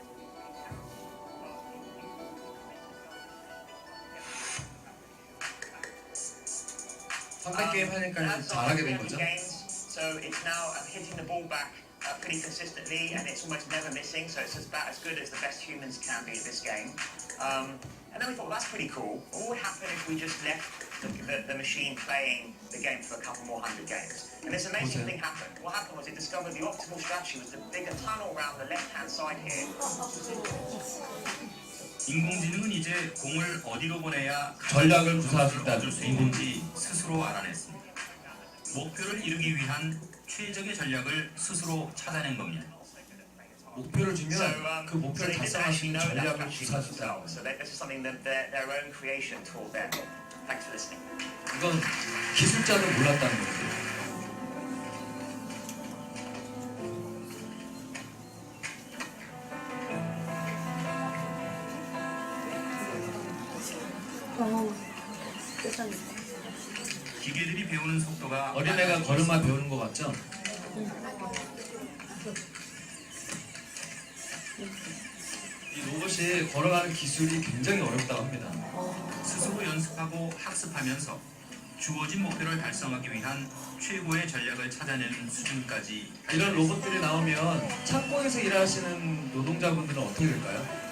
상대 게임 하니까 잘하게 된 거죠. So it's now hitting the ball back pretty consistently, and it's almost never missing. So it's about as good as the best humans can be at this game. And then we thought, well, that's pretty cool. What would happen if we just left the machine playing the game for a couple more hundred games? And this amazing thing happened. What happened was it discovered the optimal strategy was to dig a tunnel around the left-hand side here. 인공지능은 이제 공을 어디로 보내야 전략을 구사할 수 있다는 수 있는지 스스로 알아냈습니다. 목표를 이루기 위한 최적의 전략을 스스로 찾아낸 겁니다. 목표를 주면 그 목표를 they didn't 달성할 수 actually 있는 know that 전략을 strategy 구사할 수 있다는 themselves. 거죠. So this is something that their own creation taught them. Thanks for listening. 이건 기술자도 몰랐다는 거죠. 기계들이 배우는 속도가 어린애가 걸음마 배우는 것 같죠? 이 로봇이 걸어가는 기술이 굉장히 어렵다고 합니다. 스스로 연습하고 학습하면서 주어진 목표를 달성하기 위한 최고의 전략을 찾아내는 수준까지 이런 로봇들이 나오면 창고에서 일하시는 노동자분들은 어떻게 될까요?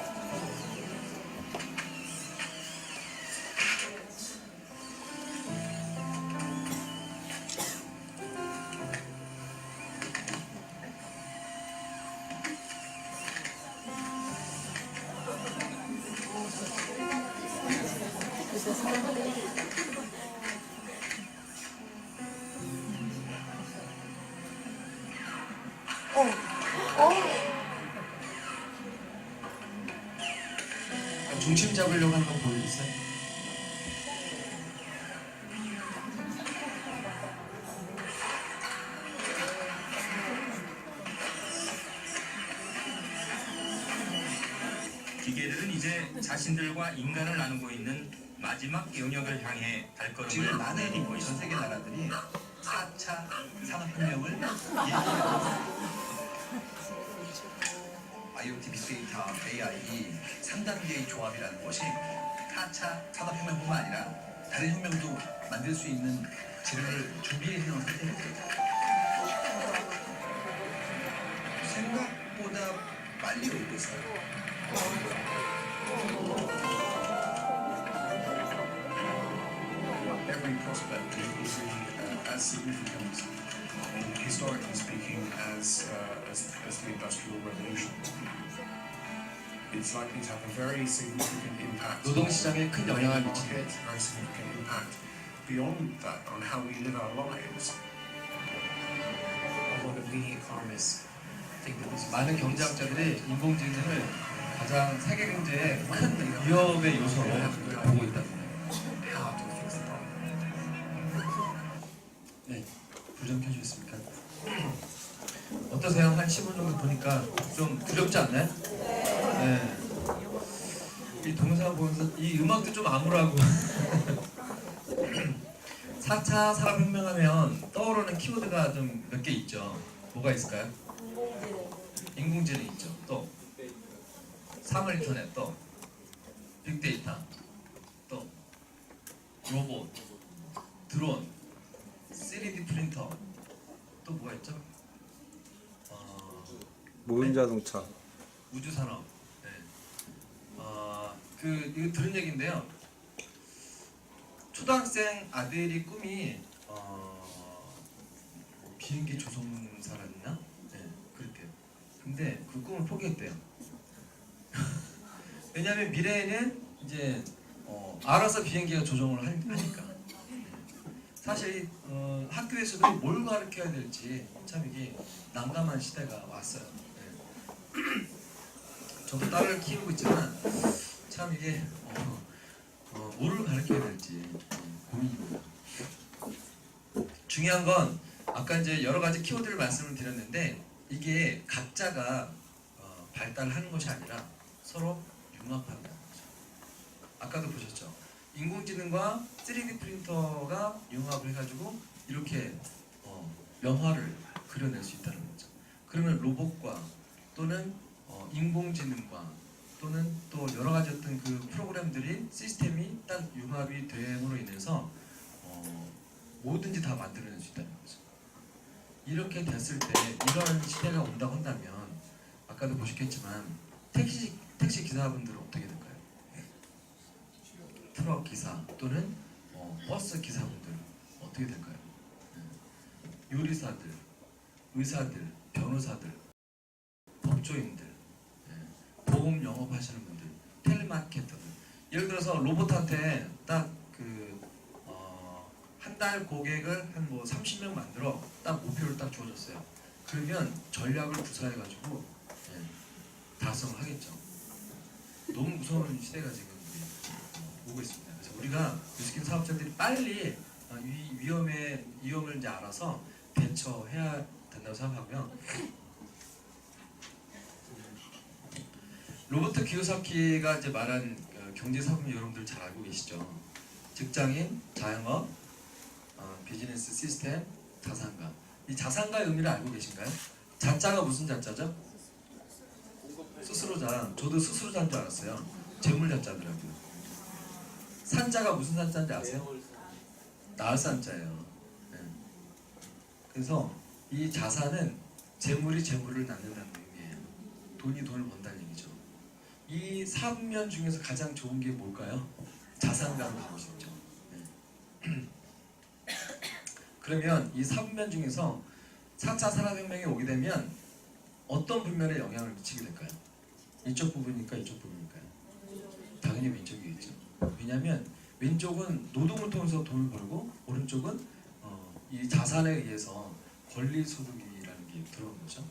중심 잡으려고 하는 거 보이겠어요? 기계들은 이제 자신들과 인간을 나누고 있는 마지막 영역을 향해 발걸음을 지금 많은 내딛고 전 있습니다. 세계 나라들이 4차 산업혁명을 얘기하고 IoT, 빅데이터, AI 3단계의 조합이라는 것이 4차 산업혁명뿐만 아니라 다른 혁명도 만들 수 있는 재료를 준비해 놓은 상태입니다. 생각보다 빨리 오고 있어요. Every prospect is as significant, historically speaking, as the Industrial Revolution. It's likely to have a very significant impact. 노동시장에 큰 영향을 미치는 Market, very significant impact beyond that on how we live our lives. A lot of the economists think that this is 많은 경제학자들이 인공지능을 가장 세계 경제에 큰 위협의 요소로 보고 있다고 해요. how to fix the problem. 네, 불 좀 켜주겠습니까? 어떠세요? 한 10분 정도 보니까 좀 두렵지 않나요? 네. 이 동영상 보면서 이 음악도 좀 암울하고 4차 산업혁명하면 떠오르는 키워드가 좀 몇 개 있죠. 뭐가 있을까요? 인공지능 있죠. 또 사물인터넷, 또 빅데이터, 또 로봇, 드론, 3D 프린터, 또 뭐가 있죠? 무인 자동차. 우주산업. 네. 이거 들은 얘기인데요. 초등학생 아들이 꿈이 비행기 조종사라나? 네, 그렇대요. 근데 그 꿈을 포기했대요. 왜냐하면 미래에는 이제 알아서 비행기가 조종을 하니까. 사실 학교에서도 뭘 가르쳐야 될지 참 이게 난감한 시대가 왔어요. 네. 저도 딸을 키우고 있지만 참 이게 뭐를 가르쳐야 될지 고민입니다. 중요한 건 아까 이제 여러 가지 키워드를 말씀을 드렸는데 이게 각자가 발달하는 것이 아니라 서로 융합한다는 거죠. 아까도 보셨죠? 인공지능과 3D 프린터가 융합을 해가지고 이렇게 명화를 그려낼 수 있다는 거죠. 그러면 로봇과 또는 인공지능과 또는 또 여러 가지 어떤 그 프로그램들이 시스템이 딱 융합이 됨으로 인해서 뭐든지 다 만들어낼 수 있다는 거죠. 이렇게 됐을 때 이런 시대가 온다고 한다면 아까도 보셨겠지만 택시 기사분들은 어떻게 될까요? 트럭 기사 또는 버스 기사분들 어떻게 될까요? 요리사들, 의사들, 변호사들, 법조인들, 보험 영업하시는 분들, 텔레마케터들. 예를 들어서 로봇한테 딱 한 달 고객을 한 뭐 30명 만들어 딱 목표를 딱 주어졌어요. 그러면 전략을 구사해가지고 달성을 하겠죠. 너무 무서운 시대가 지금 오고 있습니다. 그래서 우리가 뉴스킨 사업자들이 빨리 이 위험을 이제 알아서 대처해야 된다고 생각하고요. 로버트 키요사키가 이제 말한 경제사범 여러분들 잘 알고 계시죠? 직장인, 자영업, 비즈니스 시스템, 자산가. 이 자산가의 의미를 알고 계신가요? 자자가 무슨 자자죠? 스스로자. 저도 스스로자인 줄 알았어요. 재물자자더라고요. 산자가 무슨 산자인지 아세요? 나을 산자예요. 네. 그래서 이 자산은 재물이 재물을 낳는다는 의미예요. 돈이 돈을 번다는 얘기죠. 이 3면 중에서 가장 좋은 게 뭘까요? 자산가로 가고 싶죠. 네. 그러면 이 3면 중에서 4차 산업혁명이 오게 되면 어떤 분면에 영향을 미치게 될까요? 이쪽 부분일까 이쪽 부분일까요? 당연히 왼쪽이겠죠. 왜냐하면 왼쪽은 노동을 통해서 돈을 벌고 오른쪽은 이 자산에 의해서 권리소득이라는 게 들어온 거죠.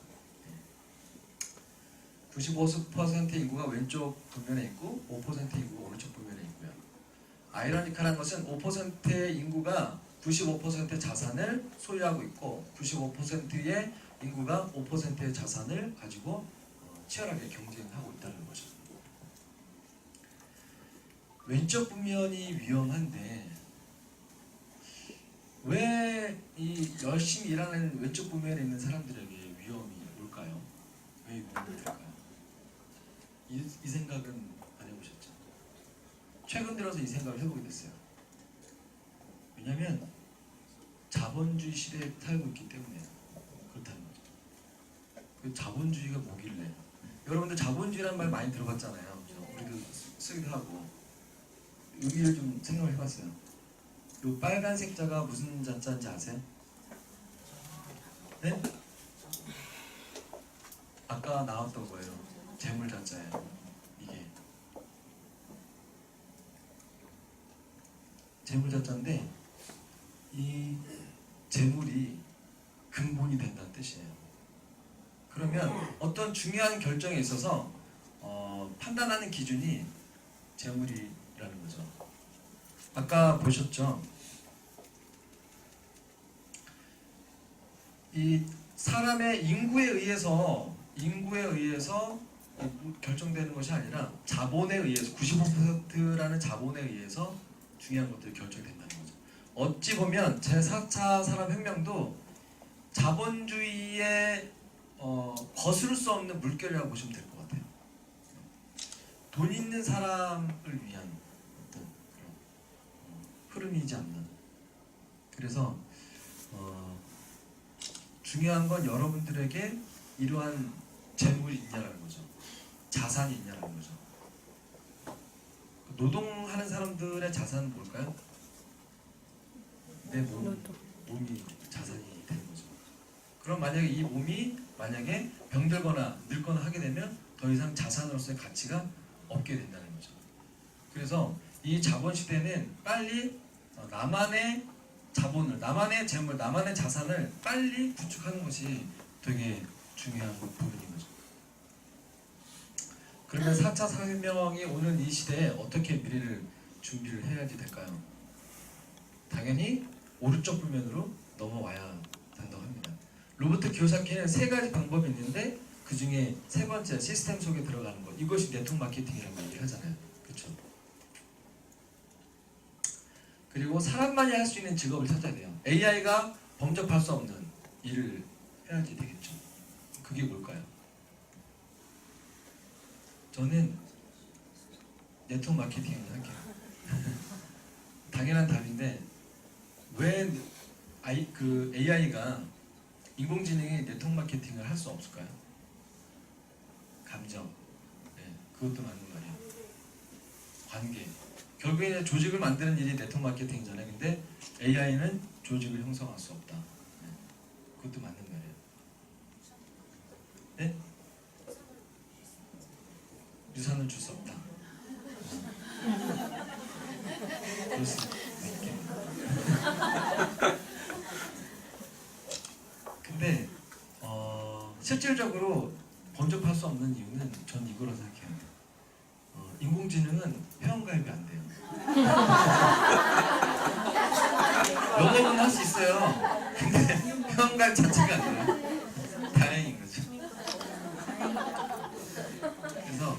95% 인구가 왼쪽 분면에 있고 5% 인구가 오른쪽 분면에 있고요. 아이러니컬한 것은 5%의 인구가 95%의 자산을 소유하고 있고 95%의 인구가 5%의 자산을 가지고 치열하게 경쟁하고 있다는 거죠. 왼쪽 분면이 위험한데 왜 이 열심히 일하는 왼쪽 분면에 있는 사람들에게 위험이 올까요? 왜 위험이 될까요? 이 생각은 안 해보셨죠? 최근 들어서 이 생각을 해보게 됐어요. 왜냐하면 자본주의 시대에 살고 있기 때문에 그렇다는 거죠. 그 자본주의가 뭐길래 여러분들 자본주의라는 말 많이 들어봤잖아요. 그죠? 우리도 쓰기도 하고. 의미를 좀 생각을 해봤어요. 요 빨간색 자가 무슨 자자인지 아세요? 네? 아까 나왔던 거예요. 재물 자자예요. 이게 재물 자자인데 이 재물이 근본이 된다는 뜻이에요. 그러면 어떤 중요한 결정에 있어서 판단하는 기준이 재물이라는 거죠. 아까 보셨죠? 이 사람의 인구에 의해서 결정되는 것이 아니라 자본에 의해서 95%라는 자본에 의해서 중요한 것들이 결정된다는 거죠. 어찌 보면 제4차 산업혁명도 자본주의의 거스를 수 없는 물결이라고 보시면 될 것 같아요. 돈 있는 사람을 위한 어떤 그런 흐름이지 않나. 그래서 중요한 건 여러분들에게 이러한 재물이 있냐라는 거죠. 자산이 있냐라는 거죠. 노동하는 사람들의 자산은 뭘까요? 내 몸이 자산이 되는 거죠. 그럼 만약에 이 몸이 만약에 병들거나 늙거나 하게 되면 더 이상 자산으로서의 가치가 없게 된다는 거죠. 그래서 이 자본 시대는 빨리 나만의 자본을, 나만의 재물, 나만의 자산을 빨리 구축하는 것이 되게 중요한 부분인 거죠. 그러면 4차 산업혁명이 오는 이 시대에 어떻게 미래를 준비를 해야지 될까요? 당연히 오른쪽 불면으로 넘어와야 된다고 합니다. 로버트 키요사키는 3가지 방법이 있는데 그 중에 3번째 시스템 속에 들어가는 것, 이것이 네트워크 마케팅이라고 얘기를 하잖아요. 그렇죠? 그리고 사람만이 할 수 있는 직업을 찾아야 돼요. AI가 범접할 수 없는 일을 해야지 되겠죠. 그게 뭘까요? 저는 네트워크 마케팅을 할게요. 당연한 답인데 왜 AI가 인공지능이 네트워크 마케팅을 할 수 없을까요? 감정, 네, 그것도 맞는 말이에요. 관계. 결국에는 조직을 만드는 일이 네트워크 마케팅이잖아요. 근데 AI는 조직을 형성할 수 없다. 네, 그것도 맞는 말이에요. 네? 유산을 줄 수 없다. 그럴 수 있겠네요. 근데 실질적으로 범접할 수 없는 이유는 전 이거로 생각해요. 인공지능은 회원가입이 안 돼요. 영업은 할 수 있어요. 근데 회원가입 자체가 안 돼요. 다행인 거죠. 그래서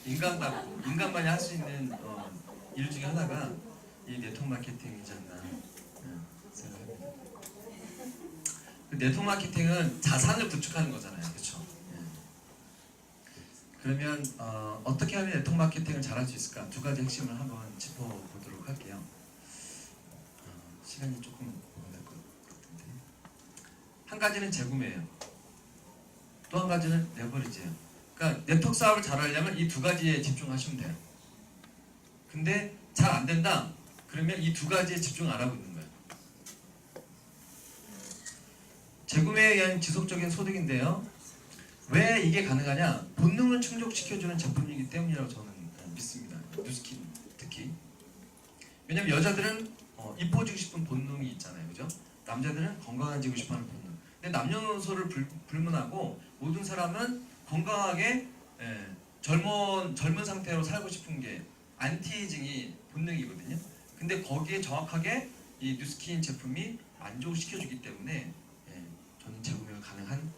인간만이 할 수 있는 일 중에 하나가 이 네트워크 마케팅이지 않나 생각합니다. 네트워크 마케팅은 자산을 구축하는 거잖아요. 그렇죠? 그러면 어떻게 하면 네트워크 마케팅을 잘할 수 있을까? 2가지 핵심을 한번 짚어보도록 할게요. 시간이 조금 오늘 것 같은데. 한 가지는 재구매예요. 또 한 가지는 레버리지예요. 그러니까 네트워크 사업을 잘하려면 이 2가지에 집중하시면 돼요. 근데 잘 안 된다? 그러면 이 2가지에 집중 안 하고 있는 거예요. 재구매에 의한 지속적인 소득인데요. 왜 이게 가능하냐? 본능을 충족시켜주는 제품이기 때문이라고 저는 믿습니다. 뉴스킨 특히. 왜냐면 여자들은 이뻐지고 싶은 본능이 있잖아요. 그죠? 남자들은 건강해지고 싶어하는 본능. 근데 남녀노소를 불문하고 모든 사람은 건강하게 젊은 상태로 살고 싶은 게 안티에이징이 본능이거든요. 근데 거기에 정확하게 이 뉴스킨 제품이 만족시켜주기 때문에 저는 재구매가 가능한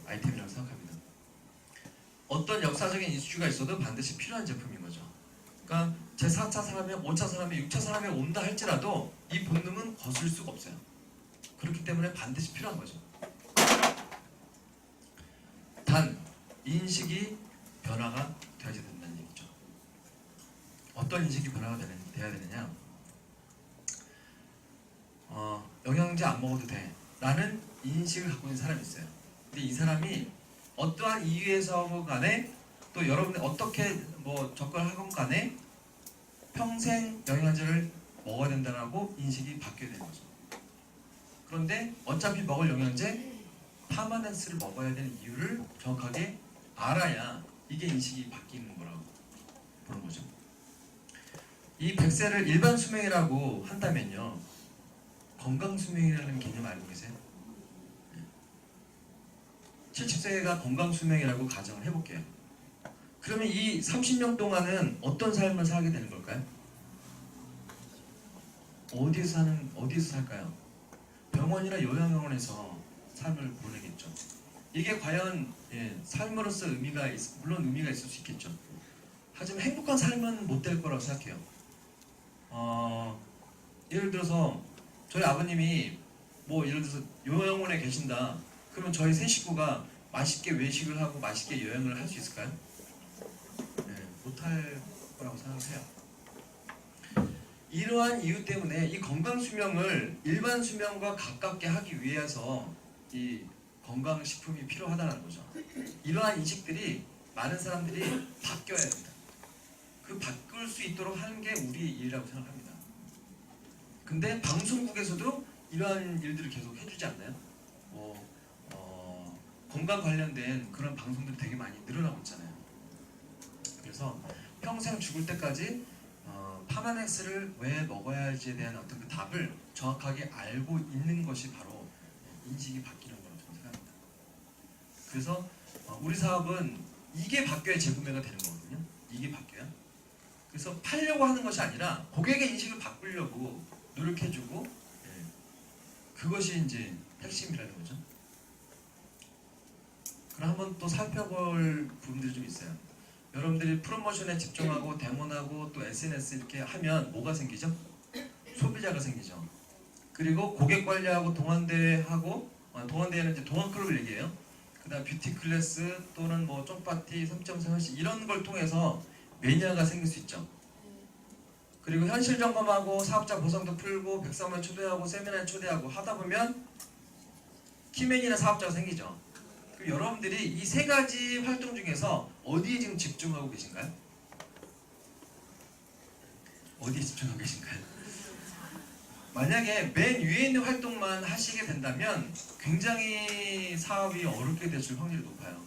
아이템이라고 생각합니다. 어떤 역사적인 이슈가 있어도 반드시 필요한 제품인 거죠. 그러니까 제4차 산업혁명, 5차 산업혁명, 6차 산업혁명 온다 할지라도 이 본능은 거슬 수가 없어요. 그렇기 때문에 반드시 필요한 거죠. 단 인식이 변화가 되어야 된다는 얘기죠. 어떤 인식이 변화가 돼야 되느냐? 영양제 안 먹어도 돼 라는 인식을 갖고 있는 사람이 있어요. 근데 이 사람이 어떠한 이유에서 간에 또 여러분이 어떻게 뭐 접근하건 간에 평생 영양제를 먹어야 된다고 인식이 바뀌어야 되는 거죠. 그런데 어차피 먹을 영양제 파마넥스를 먹어야 되는 이유를 정확하게 알아야 이게 인식이 바뀌는 거라고 보는 거죠. 이 100세를 일반 수명이라고 한다면요, 건강 수명이라는 개념 알고 계세요? 70세가 건강 수명이라고 가정을 해볼게요. 그러면 이 30년 동안은 어떤 삶을 살게 되는 걸까요? 어디서 살까요? 병원이나 요양원에서 삶을 보내겠죠. 이게 과연 삶으로서 물론 의미가 있을 수 있겠죠. 하지만 행복한 삶은 못 될 거라고 생각해요. 예를 들어서 저희 아버님이 뭐 예를 들어서 요양원에 계신다. 그러면 저희 세 식구가 맛있게 외식을 하고 맛있게 여행을 할 수 있을까요? 못할 거라고 생각해요. 이러한 이유 때문에 이 건강 수명을 일반 수명과 가깝게 하기 위해서 이 건강식품이 필요하다는 거죠. 이러한 인식들이 많은 사람들이 바뀌어야 합니다. 그 바꿀 수 있도록 하는 게 우리 일이라고 생각합니다. 근데 방송국에서도 이러한 일들을 계속 해주지 않나요? 건강 관련된 그런 방송들이 되게 많이 늘어나고 있잖아요. 그래서 평생 죽을 때까지 파마넥스를 왜 먹어야 할지에 대한 어떤 그 답을 정확하게 알고 있는 것이 바로 인식이 바뀌는 거라고 저는 생각합니다. 그래서 우리 사업은 이게 바뀌어야 재구매가 되는 거거든요. 이게 바뀌어야. 그래서 팔려고 하는 것이 아니라 고객의 인식을 바꾸려고 노력해주고, 그것이 이제 핵심이라는 거죠. 그럼 한번 또 살펴볼 부분들이 좀 있어요. 여러분들이 프로모션에 집중하고 데모하고 또 SNS 이렇게 하면 뭐가 생기죠? 소비자가 생기죠. 그리고 고객 관리하고 동안대회하고, 동안대회는 이제 동안클럽을 얘기해요. 그다음 뷰티 클래스 또는 뭐 쫑파티, 3.3 이런 걸 통해서 매니아가 생길 수 있죠. 그리고 현실 점검하고 사업자 보상도 풀고 백사모에 초대하고 세미나에 초대하고 하다 보면 키맨이나 사업자가 생기죠. 그럼 여러분들이 이 세 가지 활동 중에서 어디에 지금 집중하고 계신가요? 어디에 집중하고 계신가요? 만약에 맨 위에 있는 활동만 하시게 된다면 굉장히 사업이 어렵게 되실 확률이 높아요.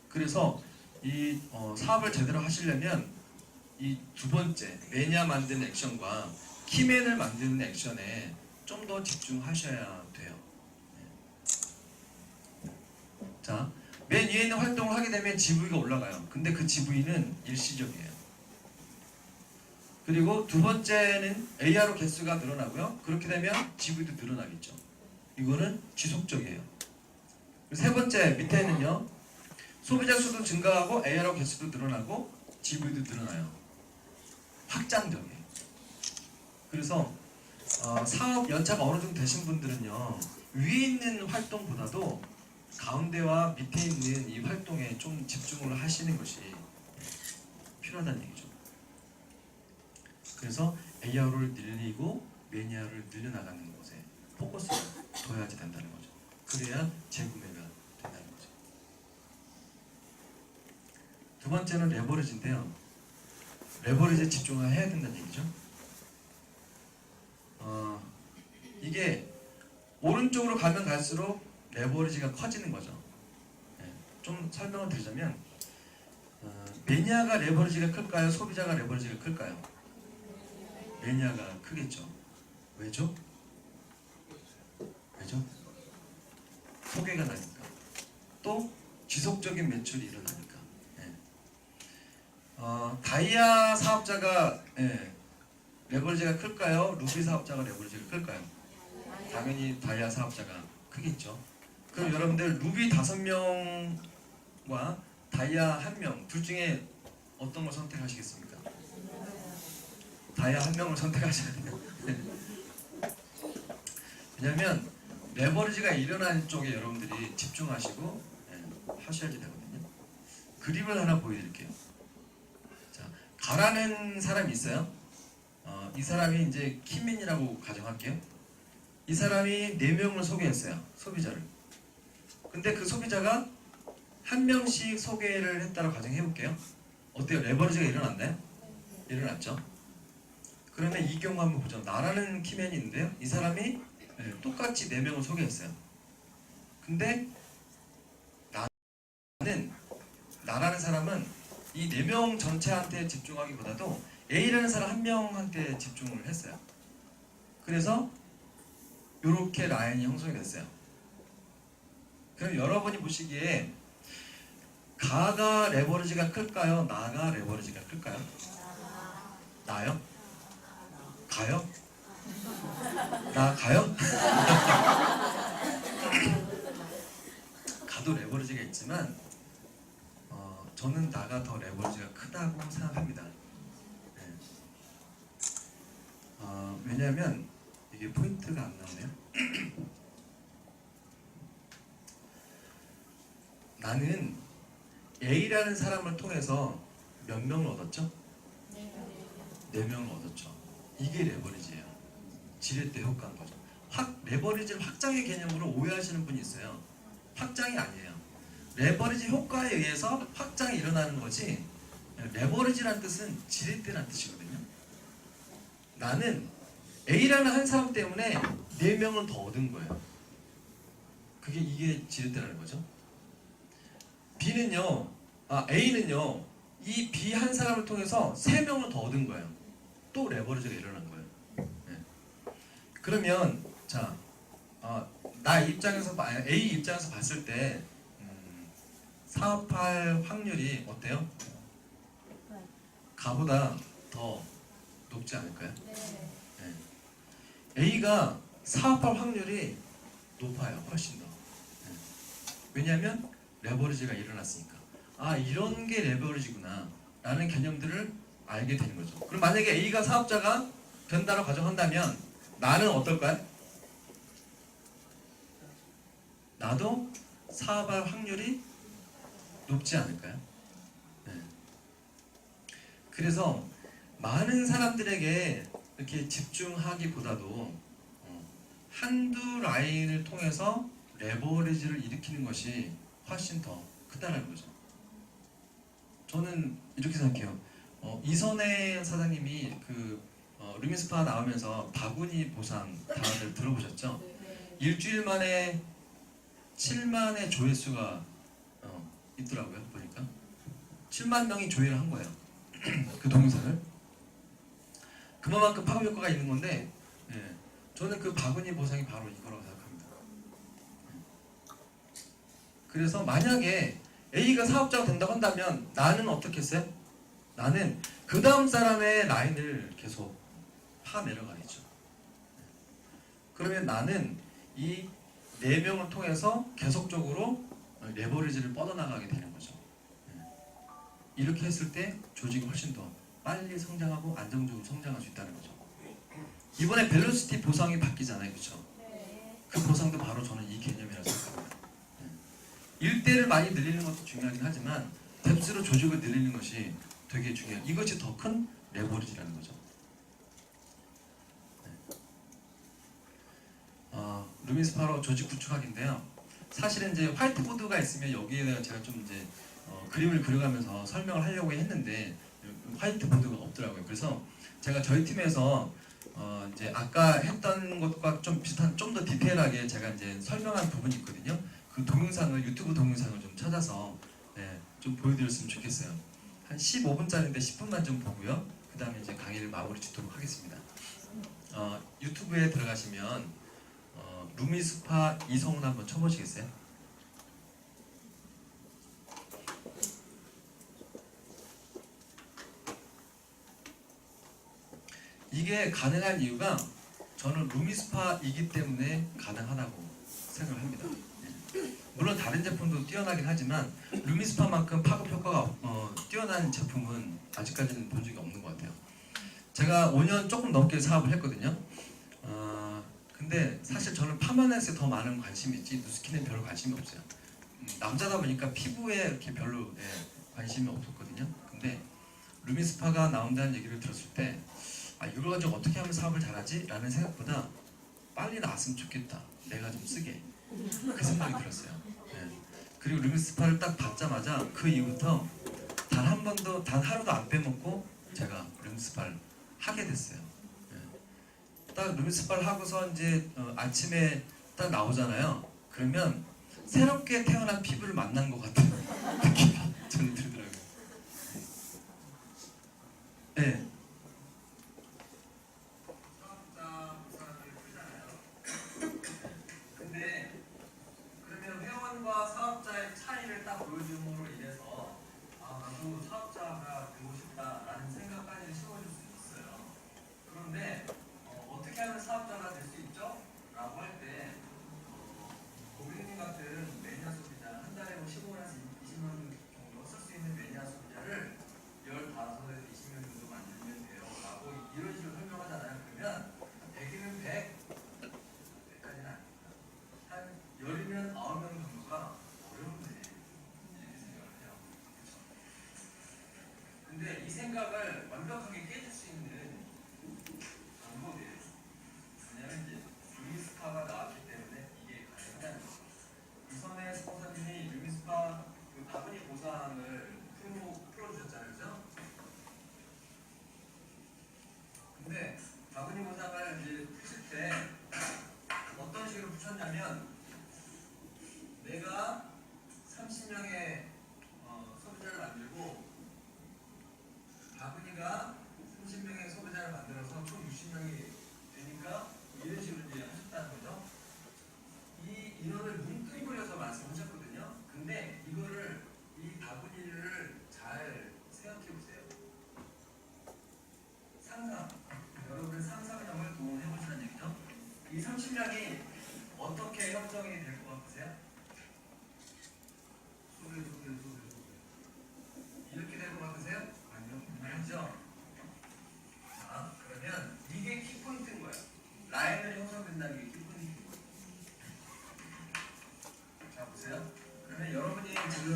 그래서 이 사업을 제대로 하시려면 이 두 번째 매니아 만드는 액션과 키맨을 만드는 액션에 좀 더 집중하셔야 돼요. 자, 맨 위에 있는 활동을 하게 되면 GV가 올라가요. 근데 그 GV는 일시적이에요. 그리고 두 번째는 ARO 개수가 늘어나고요. 그렇게 되면 GV도 늘어나겠죠. 이거는 지속적이에요. 세 번째 밑에는요, 소비자 수도 증가하고 ARO 개수도 늘어나고 GV도 늘어나요. 확장적이에요. 그래서 사업 연차가 어느 정도 되신 분들은요, 위에 있는 활동보다도 가운데와 밑에 있는 이 활동에 좀 집중을 하시는 것이 필요하다는 얘기죠. 그래서 ARO를 늘리고 매니아를 늘려나가는 것에 포커스를 둬야지 된다는 거죠. 그래야 재구매가 된다는 거죠. 두 번째는 레버리지인데요. 레버리지에 집중해야 된다는 얘기죠. 이게 오른쪽으로 가면 갈수록 레버리지가 커지는 거죠. 좀 설명을 드리자면, 매니아가 레버리지가 클까요? 소비자가 레버리지가 클까요? 매니아가 크겠죠. 왜죠? 소개가 나니까. 또 지속적인 매출이 일어나니까. 다이아 사업자가 레버리지가 클까요? 루비 사업자가 레버리지가 클까요? 당연히 다이아 사업자가 크겠죠. 그럼 여러분들 루비 5명과 다이아 1명 둘 중에 어떤 걸 선택하시겠습니까? 다이아 1명을 선택하셔야 돼요. 왜냐하면 레버리지가 일어나는 쪽에 여러분들이 집중하시고 하셔야지 되거든요. 그림을 하나 보여드릴게요. 자, 가라는 사람이 있어요. 이 사람이 이제 키맨이라고 가정할게요. 이 사람이 4명을 소개했어요. 소비자를. 근데 그 소비자가 한 명씩 소개를 했다고 가정해 볼게요. 어때요? 레버리지가 일어났나요? 일어났죠. 그러면 이 경우 한번 보죠. 나라는 키맨이 있는데요. 이 사람이 똑같이 4명을 소개했어요. 근데 나라는 사람은 이 4명 전체한테 집중하기보다도 A라는 사람 한 명한테 집중을 했어요. 그래서 이렇게 라인이 형성이 됐어요. 그럼 여러분이 보시기에 가가 레버리지가 클까요? 나가 레버리지가 클까요? 나요? 가요? 나 가요? 가도 레버리지가 있지만 저는 나가 더 레버리지가 크다고 생각합니다. 네. 왜냐하면 이게 포인트가 안 나오네요. 나는 A라는 사람을 통해서 몇 명을 얻었죠? 4명을 얻었죠. 이게 레버리지예요. 지렛대 효과인 거죠. 레버리지를 확장의 개념으로 오해하시는 분이 있어요. 확장이 아니에요. 레버리지 효과에 의해서 확장이 일어나는 거지, 레버리지란 뜻은 지렛대란 뜻이거든요. 나는 A라는 한 사람 때문에 4명을 더 얻은 거예요. 이게 지렛대라는 거죠. A는요, 이 B 한 사람을 통해서 3명을 더 얻은 거예요. 또 레버리지가 일어난 거예요. 네. 그러면 자, 나 입장에서 A 입장에서 봤을 때 사업할 확률이 어때요? 가보다 더 높지 않을까요? 네. A가 사업할 확률이 높아요. 훨씬 더. 네. 왜냐하면 레버리지가 일어났으니까. 이런 게 레버리지구나 라는 개념들을 알게 되는 거죠. 그럼 만약에 A가 사업자가 된다고 가정한다면 나는 어떨까요? 나도 사업할 확률이 높지 않을까요? 네. 그래서 많은 사람들에게 이렇게 집중하기보다도 한두 라인을 통해서 레버리지를 일으키는 것이 훨씬 더 크다는 거죠. 저는 이렇게 생각해요. 이선혜 사장님이 루미스파 나오면서 바구니 보상 다들 들어보셨죠? 일주일 만에 7만의 조회수가 있더라고요. 보니까 7만 명이 조회를 한 거예요. 그 동영상을. 그만큼 파급 효과가 있는 건데, 저는 그 바구니 보상이 바로 이거라고 생각합니다. 그래서 만약에 A가 사업자가 된다고 한다면 나는 어떻게 했어요? 나는 그 다음 사람의 라인을 계속 파 내려가겠죠. 그러면 나는 이 4명을 통해서 계속적으로 레버리지를 뻗어나가게 되는 거죠. 이렇게 했을 때 조직이 훨씬 더 빨리 성장하고 안정적으로 성장할 수 있다는 거죠. 이번에 벨로시티 보상이 바뀌잖아요. 그렇죠? 그 보상도 바로 저는 이 개념이라고 생각합니다. 일대를 많이 늘리는 것도 중요하긴 하지만 뎁스로 조직을 늘리는 것이 되게 중요해요. 이것이 더 큰 레버리지라는 거죠. 루미스파로 조직 구축학인데요. 사실은 이제 화이트보드가 있으면 여기에다가 제가 좀 이제 그림을 그려가면서 설명을 하려고 했는데 화이트보드가 없더라고요. 그래서 제가 저희 팀에서 이제 아까 했던 것과 좀 비슷한, 좀 더 디테일하게 제가 이제 설명한 부분이 있거든요. 그 동영상을, 유튜브 동영상을 좀 찾아서 좀 보여드렸으면 좋겠어요. 한 15분짜리인데 10분만 좀 보고요. 그 다음에 이제 강의를 마무리 짓도록 하겠습니다. 유튜브에 들어가시면 루미스파 이성훈 한번 쳐보시겠어요? 이게 가능한 이유가 저는 루미스파이기 때문에 가능하다고 생각을 합니다. 물론 다른 제품도 뛰어나긴 하지만 루미스파만큼 파급 효과가 뛰어난 제품은 아직까지는 본 적이 없는 것 같아요. 제가 5년 조금 넘게 사업을 했거든요. 근데 사실 저는 파마넷에 더 많은 관심이 있지 누스킨에 별로 관심이 없어요. 남자다 보니까 피부에 이렇게 별로 관심이 없었거든요. 근데 루미스파가 나온다는 얘기를 들었을 때 이거 가지고 어떻게 하면 사업을 잘하지? 라는 생각보다 빨리 나왔으면 좋겠다. 내가 좀 쓰게. 그 생각이 들었어요. 그리고 룸스파를 딱 받자마자 그 이후부터 단 한 번도 단 하루도 안 빼먹고 제가 룸스파를 하게 됐어요. 예. 딱 룸스파를 하고서 이제 아침에 딱 나오잖아요. 그러면 새롭게 태어난 피부를 만난 것 같은 느낌이 저는 들더라고요. 네. 근데 그러면 회원과 사업자의 차이를 딱 보여줌으로 인해서 나도 사업자가 되고 싶다라는 생각까지 심어줄 수 있어요. 그런데 어떻게 하면 사업자가 될 수 있죠? 라고 할 때 고객님 같은 매니아 소비자 한 달에 뭐 15만에서 20만 정도 쓸 수 있는 매니아 소비자를 15에서 20명 정도 만들면 돼요 라고 이런 식으로 설명하잖아요. 그러면 100이면 100 100까지는 아닙니다. 한 10이면 9명 정도가 어려운데 이렇게 생각을 해요. 그렇죠? 근데 이 생각을 완벽하게 깨줄 수 있는 방법이 뭐냐면 이제 루미스파가 나왔기 때문에 이게 가능하다는 거죠. 이선의 스폰서님이 루미스파 그 바구니 보상을 풀어주셨잖아요. 그죠? 근데 바구니 보상을 이제 푸실 때 어떤 식으로 붙였냐면 내가 30명의 소비자를 만들고 바구니가 30명의 소비자를 만들어서 총 60명이 되니까 이런 식으로 이제 하셨다는 거죠. 이 인원을 뭉뚱그려서 말씀하셨거든요. 근데 이거를 이 바구니를 잘 생각해 보세요. 상상, 여러분의 상상력을 동원해 보시라는 얘기죠. 이 30명이 어떻게 형성이 될 것 같으세요? 소개. 이렇게 될 것 같으세요? 아니요. 아니죠? 자, 그러면 이게 키포인트인 거예요. 라인을 형성된다는 게 키포인트인 거예요. 자, 보세요. 그러면 여러분이 지금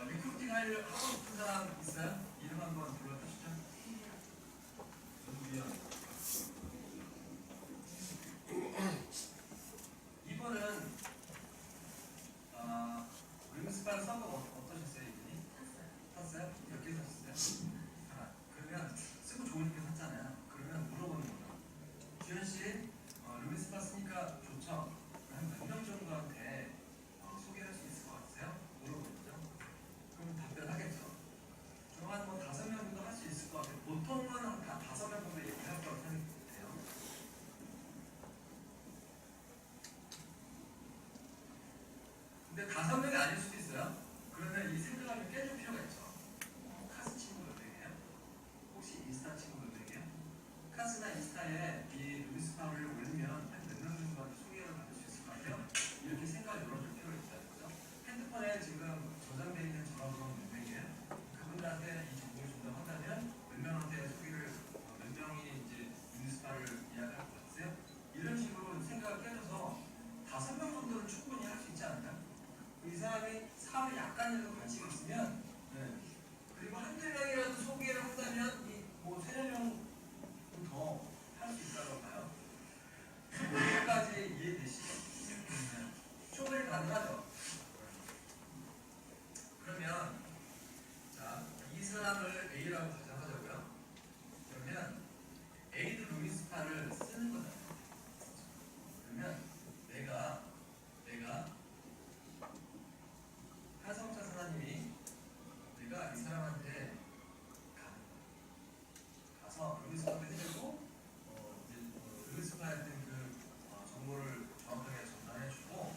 리크루팅 하고 싶은 사람 있어요? 이름 한번 불러주시죠. 누구요? 이분은 룸스파를 써보고 어떠셨어요? 이분이? 샀어요? 몇 개 사셨어요? 하나. 그러면 쓰고 좋으니까 샀잖아요. 그러면 물어보는 거죠. 주현씨 룸스파 쓰니까 좋죠? 한 몇 명 정도한테 소개할 수 있을 것 같으세요? 물어보는 거죠. 그럼 답변하겠죠. 저한 뭐 5명 정도 할 수 있을 것 같아요. 보통은 다 5명 정도 얘기할 거라고 생각해요. 근데 5명이 아닐 수도 있어요. 그러면 이 생각을 좀 깨줄 필요가 있죠. 카스 친구 몇 명이에요? 혹시 인스타 친구 몇 명이에요? 카스나 인스타에 이 루미스파를 올리면 한 몇 명 정도한테 소개를 받을 수 있을 것 같아요. 이렇게 생각을 열어줄 필요가 있다는 거죠. 핸드폰에 지금 저장되어 있는 전화번호 몇 명이에요? 그분들한테 이 정보를 전달한다면 몇 명한테 소개를 몇 명이 이제 루미스파를 이야기할 것 같으세요? 이런 식으로 생각을 깨줘서 5명 정도는 충분히 할 수 있지 않을까요? 이 사람이 사업에 약간이라도 관심이 있으면 그리고 한두 명이라도 소개를 한다면 뭐 3-4명 더 할 수 있다고 봐요. 여기까지 이해되시죠? 충분히 가능하죠? 그러면 자, 이 사람을 A라고 가정하자고요. 그러면 A도 루미스파를 쓰는 거잖아요. 그러면 내가 한성차 사장님이 내가 이 사람한테 가서 루미스파도 해주고 루미스파에 대한 그 정보를 정확하게 전달해주고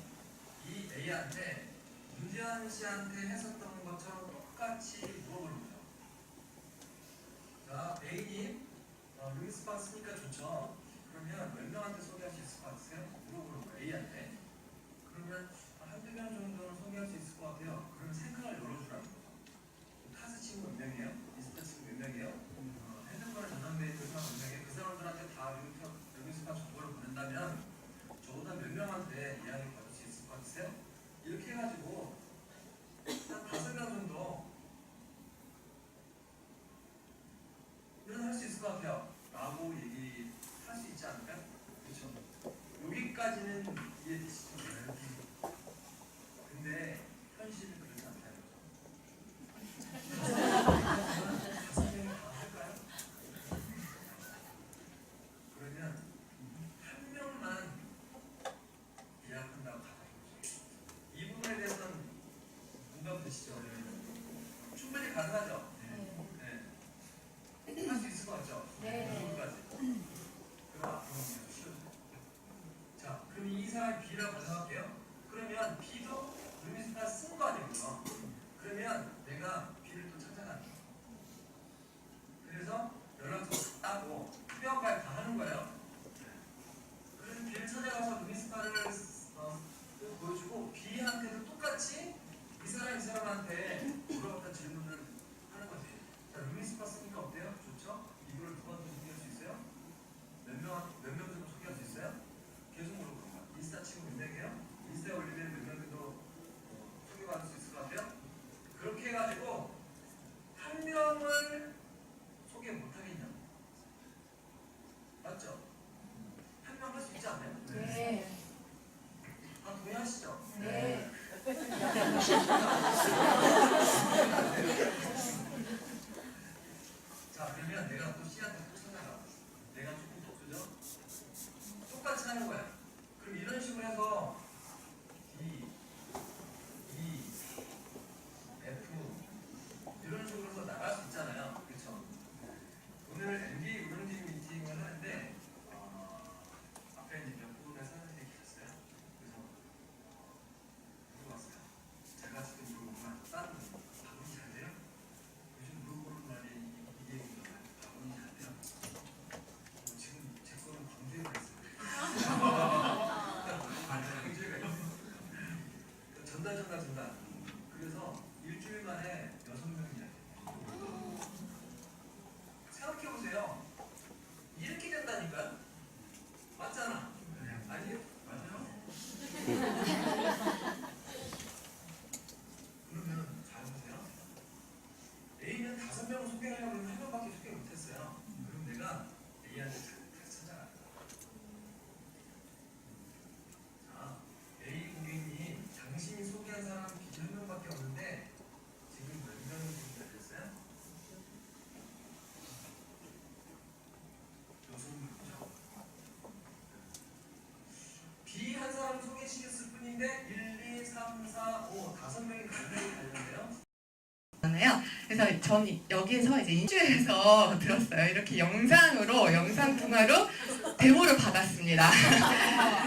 이 A한테 문재환 씨한테 했었던 것처럼 똑같이 물어보는 거죠. 자, A님 루미스파 쓰니까 좋죠. 그러면 몇 명한테 소개할 수 있을 것 같으세요? 물어보는 거예요. A한테. 그러면 한두 명 정도는 소개할 수 있을 것 같아요. 그러면 생각을 열어주라는 거죠. 카스 친구 몇 명이에요? 인스타 친구 몇 명이에요? 핸드폰에 저장돼 있는 사람 몇 명이에요? 그 사람들한테 다 루미스파 정보를 보낸다면 저보다 몇 명한테 이야기 받을 수 있을 것 같으세요? 이렇게 해가지고 한 5명 정도 이런 할 수 있을 것 같아요. 라고 얘기할 수 있지 않을까요? 그렇죠. 여기까지는 이해되시죠? 같으시죠? 충분히 가능하죠? 네. 할 수 있을 것 같죠? 네. 누구까지? 그럼 앞으로 계속 쉬워져요. 자, 그럼 이 사람이 B라고 가정할게요. 그러면 B도 루미스파 쓴 거 아니고요. 그러면 내가 B를 또 찾아가는 거예요. 그래서 연락처 따고 투명발 다 하는 거예요. 그래서 B를 찾아가서 루미스파를 또 보여주고 B한테도 똑같이 이 사람한테 물어봤던 질문을 하는 거지. 자, 루미스파 쓰니까 어때요? 좋죠? 이거를 누가 더 소개할 수 있어요? 몇 명 정도 소개할 수 있어요? 계속 물어보는 거야. 인스타 친구 몇 명이에요? 인스타에 올리면 몇 명 정도 소개받을 수 있을 것 같아요? 그렇게 해가지고 한 명을 소개 못하겠냐? 맞죠? 한 명 할 수 있지 않나요? 네. 아, 동의하시죠? 네. 자, 그러면 내가 또 C한테 또 찾아가. 내가 조금 더 그죠? 똑같이 하는 거야. 그럼 이런 식으로 해서 D, E, F 이런 식으로 해서 나갈 수 있잖아요. 그렇죠? 오늘 MBA 운영진 미팅을 하는데 앞에 이제 몇 분의 사장님이 계셨어요. 그래서 물어봤어요. 제가 지금 물어보면 다른 바구니 잘 돼요? 요즘 물어보는 말이 이게 바구니 잘 돼요? 지금 제 거는 광주에가 있어요. 광주에가 있어요. 전달. 그래서 일주일 만에 6명이나 생각해보세요. 이렇게 된다니까? 맞잖아? 아니요? 맞아요? 그러면 잘 보세요. A는 5명을 소개하려고 했는데 1명밖에 소개 못했어요. 그럼 내가 A한테 다시 찾아가요. 자, A 고객님, 당신이 소개한 사람 기준 1명밖에 없는데 지금 몇 명이 소개됐어요? 6명이죠. B 한 사람 소개시켰을 뿐인데 1, 2, 3, 4, 5, 5명이 간단히 달렸네요. 그래서 전 여기에서 이제 인주에서 들었어요. 이렇게 영상 통화로 데모를 받았습니다.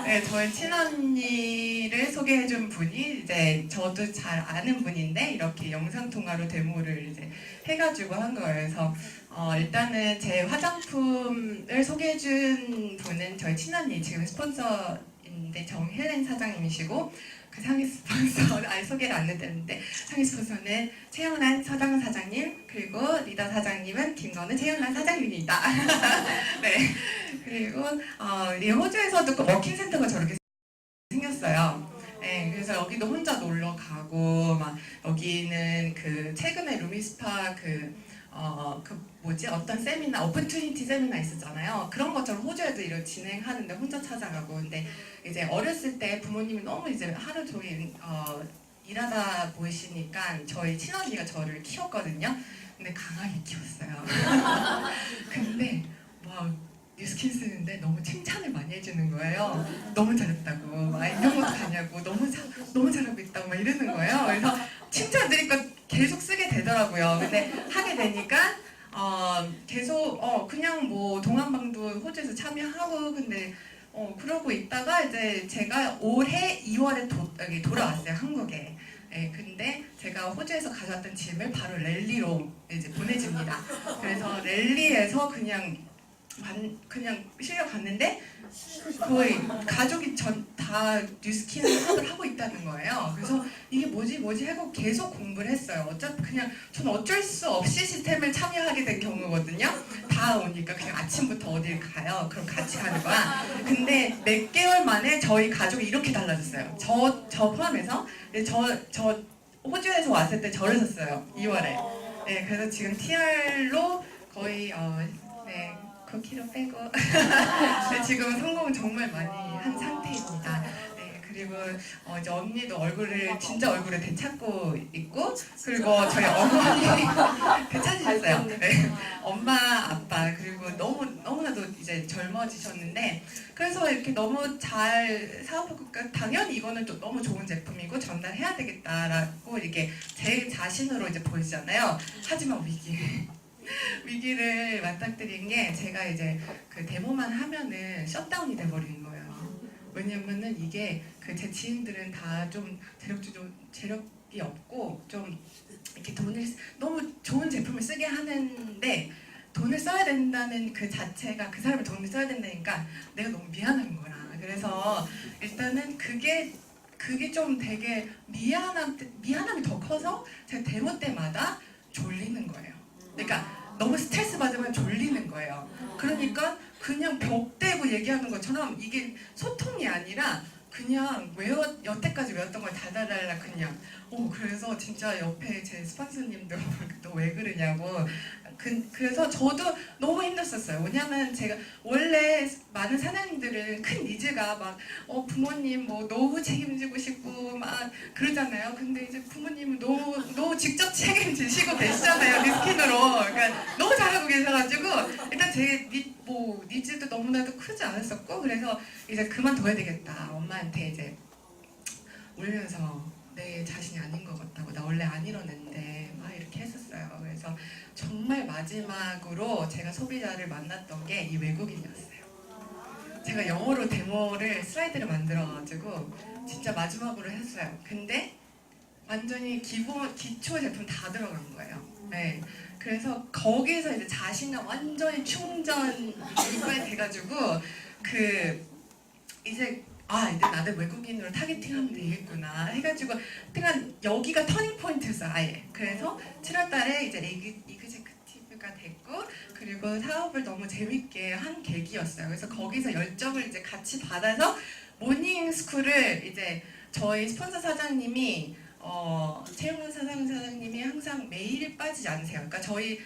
네, 저희 친언니를 소개해준 분이 이제 저도 잘 아는 분인데 이렇게 영상 통화로 데모를 이제 해가지고 한 거예요. 그래서 일단은 제 화장품을 소개해준 분은 저희 친언니 지금 스폰서인데 정혜린 사장님이시고. 그 상위 스폰서 아예 소개를 안 해드렸는데 상위 스폰서는 최영란 서장 사장님 그리고 리더 사장님은 김건은 최영란 사장님입니다. 네 그리고 이 호주에서도 그 워킹센터가 저렇게 생겼어요. 네 그래서 여기도 혼자 놀러 가고 막 여기는 그 최근에 루미스파 어떤 세미나 오픈투니티 세미나 있었잖아요. 그런 것처럼 호주에도 이렇게 진행하는데 혼자 찾아가고 근데 이제 어렸을 때 부모님이 너무 이제 하루 종일 일하다 보이시니까 저희 친언니가 저를 키웠거든요. 근데 강하게 키웠어요. 근데 막 뉴스킨 쓰는데 너무 칭찬을 많이 해주는 거예요. 너무 잘했다고, 막 이런 것도 하냐고, 너무 잘하고 있다고 막 이러는 거예요. 그래서 칭찬 드리니까 계속 쓰게 되더라고요. 근데 하게 되니까 계속 그냥 뭐 동안방도 호주에서 참여하고 근데 그러고 있다가 이제 제가 올해 2월에 여기 돌아왔어요 한국에. 네, 근데 제가 호주에서 가져왔던 짐을 바로 랠리로 이제 보내줍니다. 그래서 랠리에서 그냥 실려갔는데 거의 가족이 다 뉴스킨 학을 하고 있다는 거예요. 그래서 이게 뭐지 하고 계속 공부를 했어요. 저는 어쩔 수 없이 시스템을 참여하게 된 경우거든요. 다 오니까 그냥 아침부터 어딜 가요. 그럼 같이 가는 거야. 근데 몇 개월 만에 저희 가족이 이렇게 달라졌어요. 저 포함해서 저 호주에서 왔을 때 절을 샀어요. 2월에. 네, 그래서 지금 TR로 거의 9kg 빼고 지금 성공을 정말 많이 한 상태입니다. 네, 그리고 이제 언니도 진짜 얼굴을 되찾고 있고, 그리고 저희 어머니 되찾으셨어요. 네. 엄마, 아빠, 그리고 너무나도 이제 젊어지셨는데, 그래서 이렇게 너무 잘 사업하고, 당연히 이거는 또 너무 좋은 제품이고 전달해야 되겠다라고 이렇게 제 자신으로 이제 보이잖아요. 하지만 위기를 맞닥뜨린 게, 제가 이제 그 데모만 하면은 셧다운이 돼버리는 거예요. 왜냐면은 이게 제 지인들은 다 좀 재력이 없고 좀 이렇게 너무 좋은 제품을 쓰게 하는데, 돈을 써야 된다는 그 자체가, 그 사람이 돈을 써야 된다니까 내가 너무 미안한 거라. 그래서 일단은 그게 좀 되게 미안함이 더 커서 제가 데모 때마다 졸리는 거예요. 그러니까 너무 스트레스 받으면 졸리는 거예요. 그러니까 그냥 벽 대고 얘기하는 것처럼 이게 소통이 아니라 그냥 여태까지 외웠던 걸 달달달달 그냥. 그래서 진짜 옆에 제 스폰서님도 너 왜 그러냐고. 그래서 저도 너무 힘들었어요. 왜냐면 제가 원래 많은 사장님들은 큰 니즈가 막 부모님 뭐 노후 책임지고 싶고 막 그러잖아요. 근데 이제 부모님은 노후 직접 책임지시고 계시잖아요. 리스킨으로. 그러니까 너무 잘하고 계셔가지고 일단 제 니즈도 너무나도 크지 않았었고, 그래서 이제 그만둬야 되겠다. 엄마한테 이제 울면서 내 자신이 아닌 것 같다고, 나 원래 안 이러는데 막 이렇게 했었어요. 그래서 정말 마지막으로 제가 소비자를 만났던 게 이 외국인이었어요. 제가 영어로 데모를 슬라이드를 만들어가지고 진짜 마지막으로 했어요. 근데 완전히 기초 제품 다 들어간 거예요. 네. 그래서 거기서 이제 자신감 완전히 충전 이번에 돼가지고 이제 나도 외국인으로 타겟팅하면 되겠구나 해가지고, 그냥 여기가 터닝 포인트였어요, 아예. 그래서 7월달에 이제 이그제큐티브가 됐고, 그리고 사업을 너무 재밌게 한 계기였어요. 그래서 거기서 열정을 이제 같이 받아서 모닝스쿨을 이제 저희 스폰서 사장님이 최용훈 사장님이 항상 매일 빠지지 않으세요. 그러니까 저희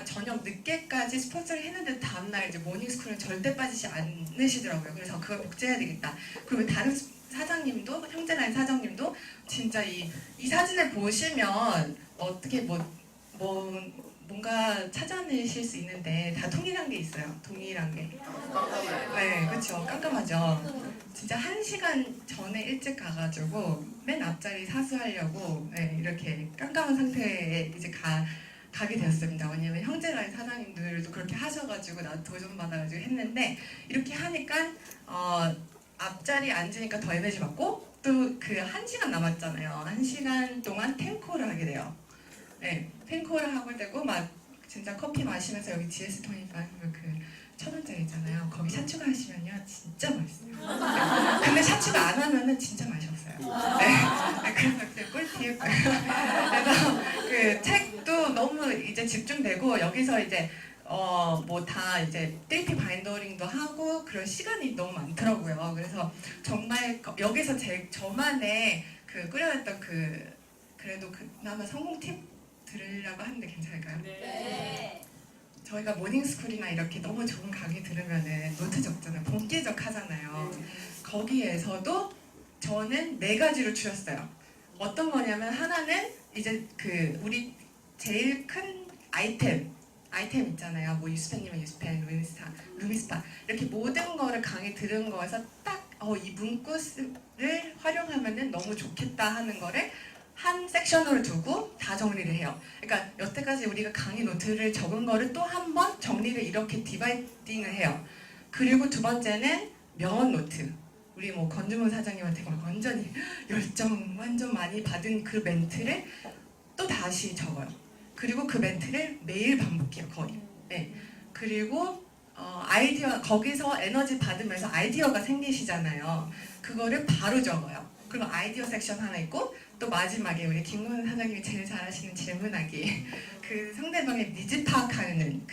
저녁 늦게까지 스폰서를 했는데 다음날 이제 모닝스쿨은 절대 빠지지 않으시더라고요. 그래서 그걸 복제해야 되겠다. 그리고 다른 사장님도, 형제라인 사장님도 진짜 이 사진을 보시면 어떻게 뭔가 찾아내실 수 있는데 다 동일한 게 있어요. 동일한 게. 네, 그렇죠. 깜깜하죠. 진짜 1시간 전에 일찍 가가지고 맨 앞자리 사수하려고 이렇게 깜깜한 상태에 이제 가게 되었습니다. 왜냐면 형제라인 사장님들도 그렇게 하셔가지고 나도 도전받아가지고 했는데, 이렇게 하니까 앞자리 앉으니까 더 에너지 받고, 또 1시간 남았잖아요. 1시간 동안 탱코를 하게 돼요. 네, 탱코를 하고 되고 막 진짜 커피 마시면서 여기 GS 토니까 1,000원짜리 있잖아요. 거기 샷 추가하시면요 진짜 맛있어요. 근데 샷 추가 안 하면은 진짜 맛이 없어요. 네, 그래서 그게 꿀팁. 그래서 책도 너무 이제 집중되고, 여기서 이제 다 이제 3P 바인더링도 하고 그런 시간이 너무 많더라고요. 그래서 정말 여기서 저만의 꾸려냈던 그래도 그나마 성공 팁 들으려고 하는데 괜찮을까요? 네. 저희가 모닝스쿨이나 이렇게 너무 좋은 강의 들으면은 노트 적잖아요. 본계적 하잖아요. 거기에서도 저는 4가지로 줄였어요. 어떤 거냐면, 하나는 이제 우리 제일 큰 아이템 있잖아요. 뭐 유스펜이면 유스펜, 루미스파 이렇게 모든 거를 강의 들은 거에서 딱 이 문구를 활용하면은 너무 좋겠다 하는 거를 한 섹션으로 두고 다 정리를 해요. 그러니까 여태까지 우리가 강의 노트를 적은 거를 또 한 번 정리를 이렇게 디바이딩을 해요. 그리고 두 번째는 명언 노트. 우리 권주문 사장님한테 완전히 열정 완전 많이 받은 그 멘트를 또 다시 적어요. 그리고 그 멘트를 매일 반복해요, 거의. 네. 그리고 아이디어, 거기서 에너지 받으면서 아이디어가 생기시잖아요. 그거를 바로 적어요. 그리고 아이디어 섹션 하나 있고, 또 마지막에 우리 김구현 사장님이 제일 잘하시는 질문하기, 상대방의 니즈 파악하는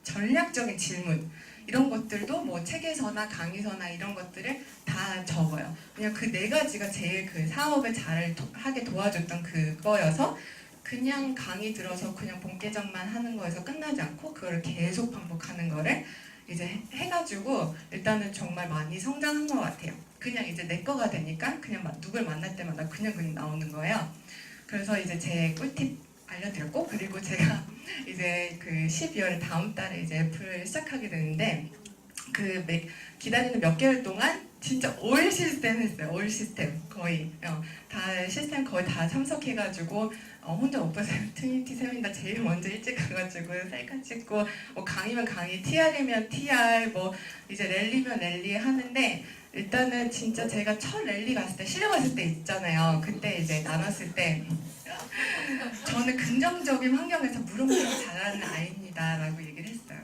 전략적인 질문, 이런 것들도 뭐 책에서나 강의서나 이런 것들을 다 적어요. 그냥 4가지가 제일 사업을 잘 하게 도와줬던 그거여서, 그냥 강의 들어서 그냥 본계정만 하는 거에서 끝나지 않고 그걸 계속 반복하는 거를 이제 해가지고 일단은 정말 많이 성장한 것 같아요. 그냥 이제 내 거가 되니까 그냥 누굴 만날 때마다 그냥 나오는 거예요. 그래서 이제 제 꿀팁 알려드렸고, 그리고 제가 이제 그 12월 다음 달에 이제 애플을 시작하게 되는데 기다리는 몇 개월 동안 진짜 올 시스템 했어요. 올 시스템 거의 다 시스템 거의 다 참석해가지고 혼자 오빠 트니티 세미나 제일 먼저 일찍 가가지고 셀카 찍고 강의면 강의, TR이면 TR, 뭐 이제 랠리면 랠리 하는데, 일단은 진짜 제가 첫 랠리 갔을 때 실려갔을 때 있잖아요. 그때 이제 나눴을 때 저는 긍정적인 환경에서 무럭무럭 자라는 아이입니다라고 얘기를 했어요.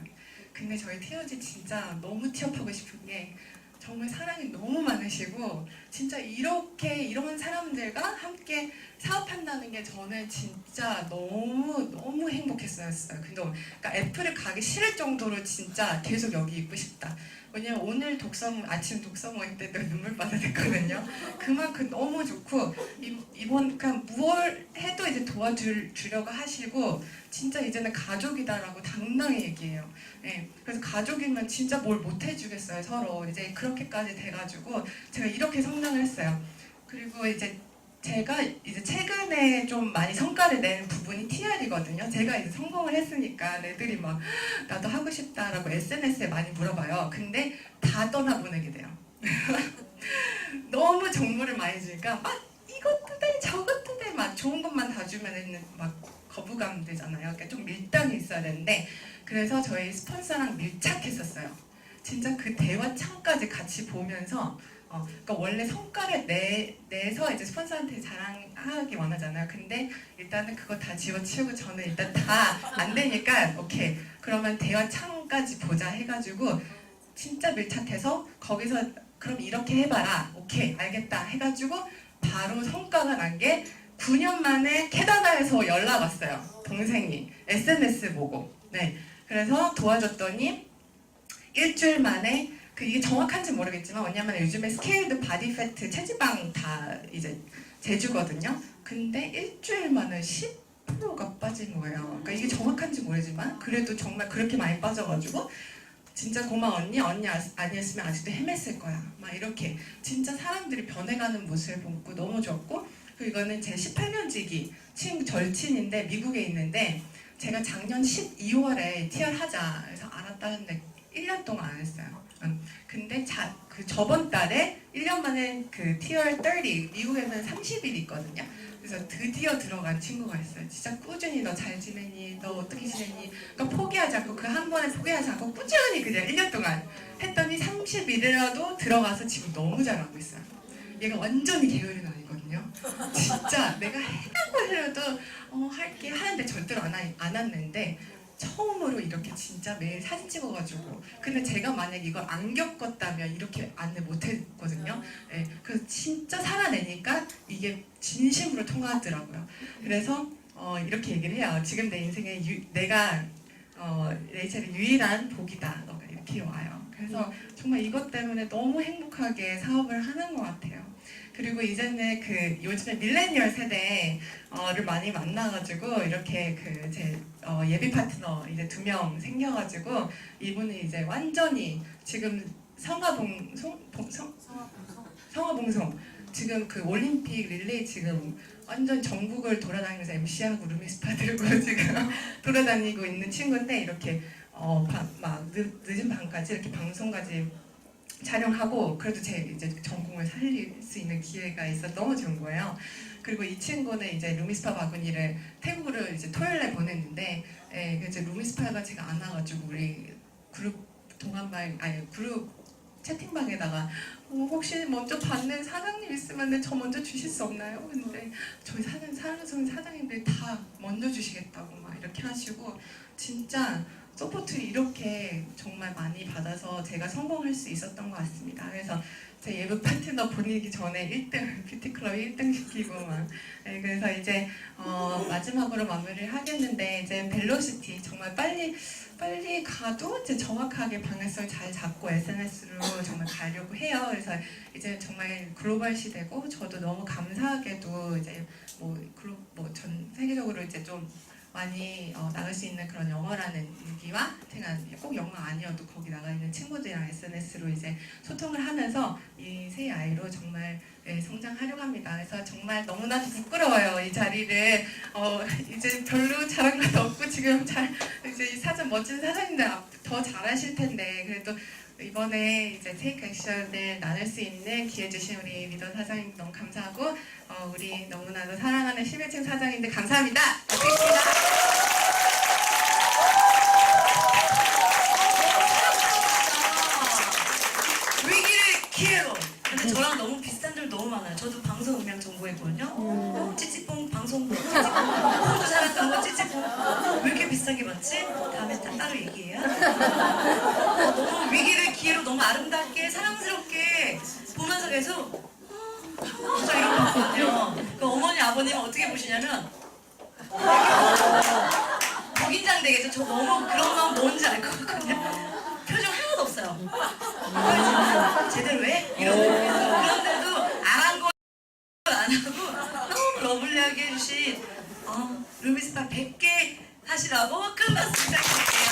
근데 저희 TOG 진짜 너무 취업하고 싶은 게 정말 사랑이 너무 많으시고 진짜 이런 사람들과 함께 사업한다는 게 저는 진짜 너무 행복했어요. 근데 그러니까 애플을 가기 싫을 정도로 진짜 계속 여기 있고 싶다. 왜냐면 오늘 아침 독서 모임 때도 눈물 빠졌거든요. 그만큼 너무 좋고 이번 그냥 무얼 해도 이제 도와주려고 하시고 진짜 이제는 가족이다라고 당당히 얘기해요. 네, 그래서 가족이면 진짜 뭘 못 해주겠어요. 서로 이제 그렇게까지 돼가지고 제가 이렇게 성장을 했어요. 그리고 이제 제가 이제 최근에 좀 많이 성과를 낸 부분이 TR이거든요. 제가 이제 성공을 했으니까 애들이 막 나도 하고 싶다라고 SNS에 많이 물어봐요. 근데 다 떠나보내게 돼요. 너무 정보를 많이 주니까 막 이것도 돼 저것도 돼 막 좋은 것만 다 주면은 막 거부감 되잖아요. 그러니까 좀 밀당이 있어야 되는데, 그래서 저희 스폰서랑 밀착했었어요. 진짜 그 대화 창까지 같이 보면서 그러니까 원래 성과를 내서 이제 스폰서한테 자랑하기 원하잖아요. 근데 일단은 그거 다 집어치우고 저는 일단 다 안 되니까 오케이 그러면 대화 창까지 보자 해가지고 진짜 밀착해서 거기서 그럼 이렇게 해봐라 오케이 알겠다 해가지고 바로 성과가 난 게 9년 만에 캐나다에서 연락 왔어요. 동생이 SNS 보고. 네, 그래서 도와줬더니 일주일 만에 이게 정확한지 모르겠지만 왜냐면 요즘에 스케일드 바디 패트 체지방 다 이제 재주거든요. 근데 일주일 만에 10%가 빠진 거예요. 그러니까 이게 정확한지 모르지만 그래도 정말 그렇게 많이 빠져가지고 진짜 고마워 언니 아니었으면 아직도 헤맸을 거야. 막 이렇게 진짜 사람들이 변해가는 모습을 보고 너무 좋았고, 그리고 이거는 제 18년지기 절친인데 미국에 있는데 제가 작년 12월에 TR 하자 해서 알았다는데 1년 동안 안 했어요. 근데 그 저번 달에 1년 만에 그 TR 30 미국에는 30일 있거든요. 그래서 드디어 들어간 친구가 있어요. 진짜 꾸준히 너 잘 지내니? 너 어떻게 지내니? 그러니까 포기하지 않고 그 한 번에 포기하지 않고 꾸준히 그냥 1년 동안 했더니 30일이라도 들어가서 지금 너무 잘하고 있어요. 얘가 완전히 게으른 아이거든요. 진짜 내가 해도 할게 하는데 절대로 안 왔는데 처음으로 이렇게 진짜 매일 사진 찍어가지고, 근데 제가 만약 이걸 안 겪었다면 이렇게 안내 못 했거든요. 네, 그래서 진짜 살아내니까 이게 진심으로 통하더라고요. 그래서 이렇게 얘기를 해요. 지금 내 인생에 내가 레이첼의 유일한 복이다. 너가 이렇게 와요. 그래서 정말 이것 때문에 너무 행복하게 사업을 하는 것 같아요. 그리고 이제는 그 요즘에 밀레니얼 세대를 많이 만나가지고 이렇게 그 제 예비 파트너 이제 2명 생겨가지고 이분이 이제 완전히 지금 성화봉송 지금 그 올림픽 릴레이 지금 완전 전국을 돌아다니면서 MC하고 루미스파 들고 지금 돌아다니고 있는 친구인데 이렇게 막 늦은 밤까지 이렇게 방송까지 촬영하고 그래도 제 이제 전공을 살릴 수 있는 기회가 있어 너무 좋은 거예요. 그리고 이 친구는 이제 루미스파 바구니를 태국으로 이제 토요일에 보냈는데, 이제 루미스파가 제가 안 와가지고 우리 그룹 그룹 채팅방에다가 혹시 먼저 받는 사장님 있으면 저 먼저 주실 수 없나요? 근데 저희 사장님들이 다 먼저 주시겠다고 막 이렇게 하시고 진짜 서포트를 이렇게 정말 많이 받아서 제가 성공할 수 있었던 것 같습니다. 그래서 제 예비 파트너 보내기 전에 1등 뷰티클럽 1등 시키고 막 그래서 이제 마지막으로 마무리를 하겠는데 이제 벨로시티 정말 빨리 가도 이제 정확하게 방향성을 잘 잡고 SNS로 정말 가려고 해요. 그래서 이제 정말 글로벌 시대고 저도 너무 감사하게도 이제 전 세계적으로 이제 좀 많이 나갈 수 있는 그런 영어라는 무기와 제가 꼭 영어 아니어도 거기 나가 있는 친구들이랑 SNS로 이제 소통을 하면서 이 새 아이로 정말 성장하려고 합니다. 그래서 정말 너무나도 부끄러워요. 이 자리를 이제 별로 잘한 것도 없고 지금 이제 이 사장 멋진 사장님들 더 잘하실 텐데 그래도 이번에 이제 테이크 액션을 나눌 수 있는 기회 주신 우리 리더 사장님 너무 감사하고 우리 너무나도 사랑하는 11층 사장님들 감사합니다. 고맙습니다. 위기를 기회로. 근데 저랑 너무 비슷한 점 너무 많아요. 저도 방송 음향 전공했거든요. 찌찌뽕 방송 찌찌뽕 호도 잘했던 거 찌찌뽕 왜 이렇게 비슷하게 봤지? 다음에 따로 얘기해요. 너무 위기를 기회로 너무 아름답게 사랑스럽게 보면서 계속 진짜 이런 거 봤거든요. 그 어머니 아버님은 어떻게 보시냐면 더 긴장되겠죠. 저 너무 그런 마음 뭔지 알 것 같거든요. 표정 하나도 없어요. 제대로 해? 그런데도 안 한 거 안 하고 너무 러블리하게 해주신 루미스파 100개 하시라고 큰 박수 부탁드릴게요.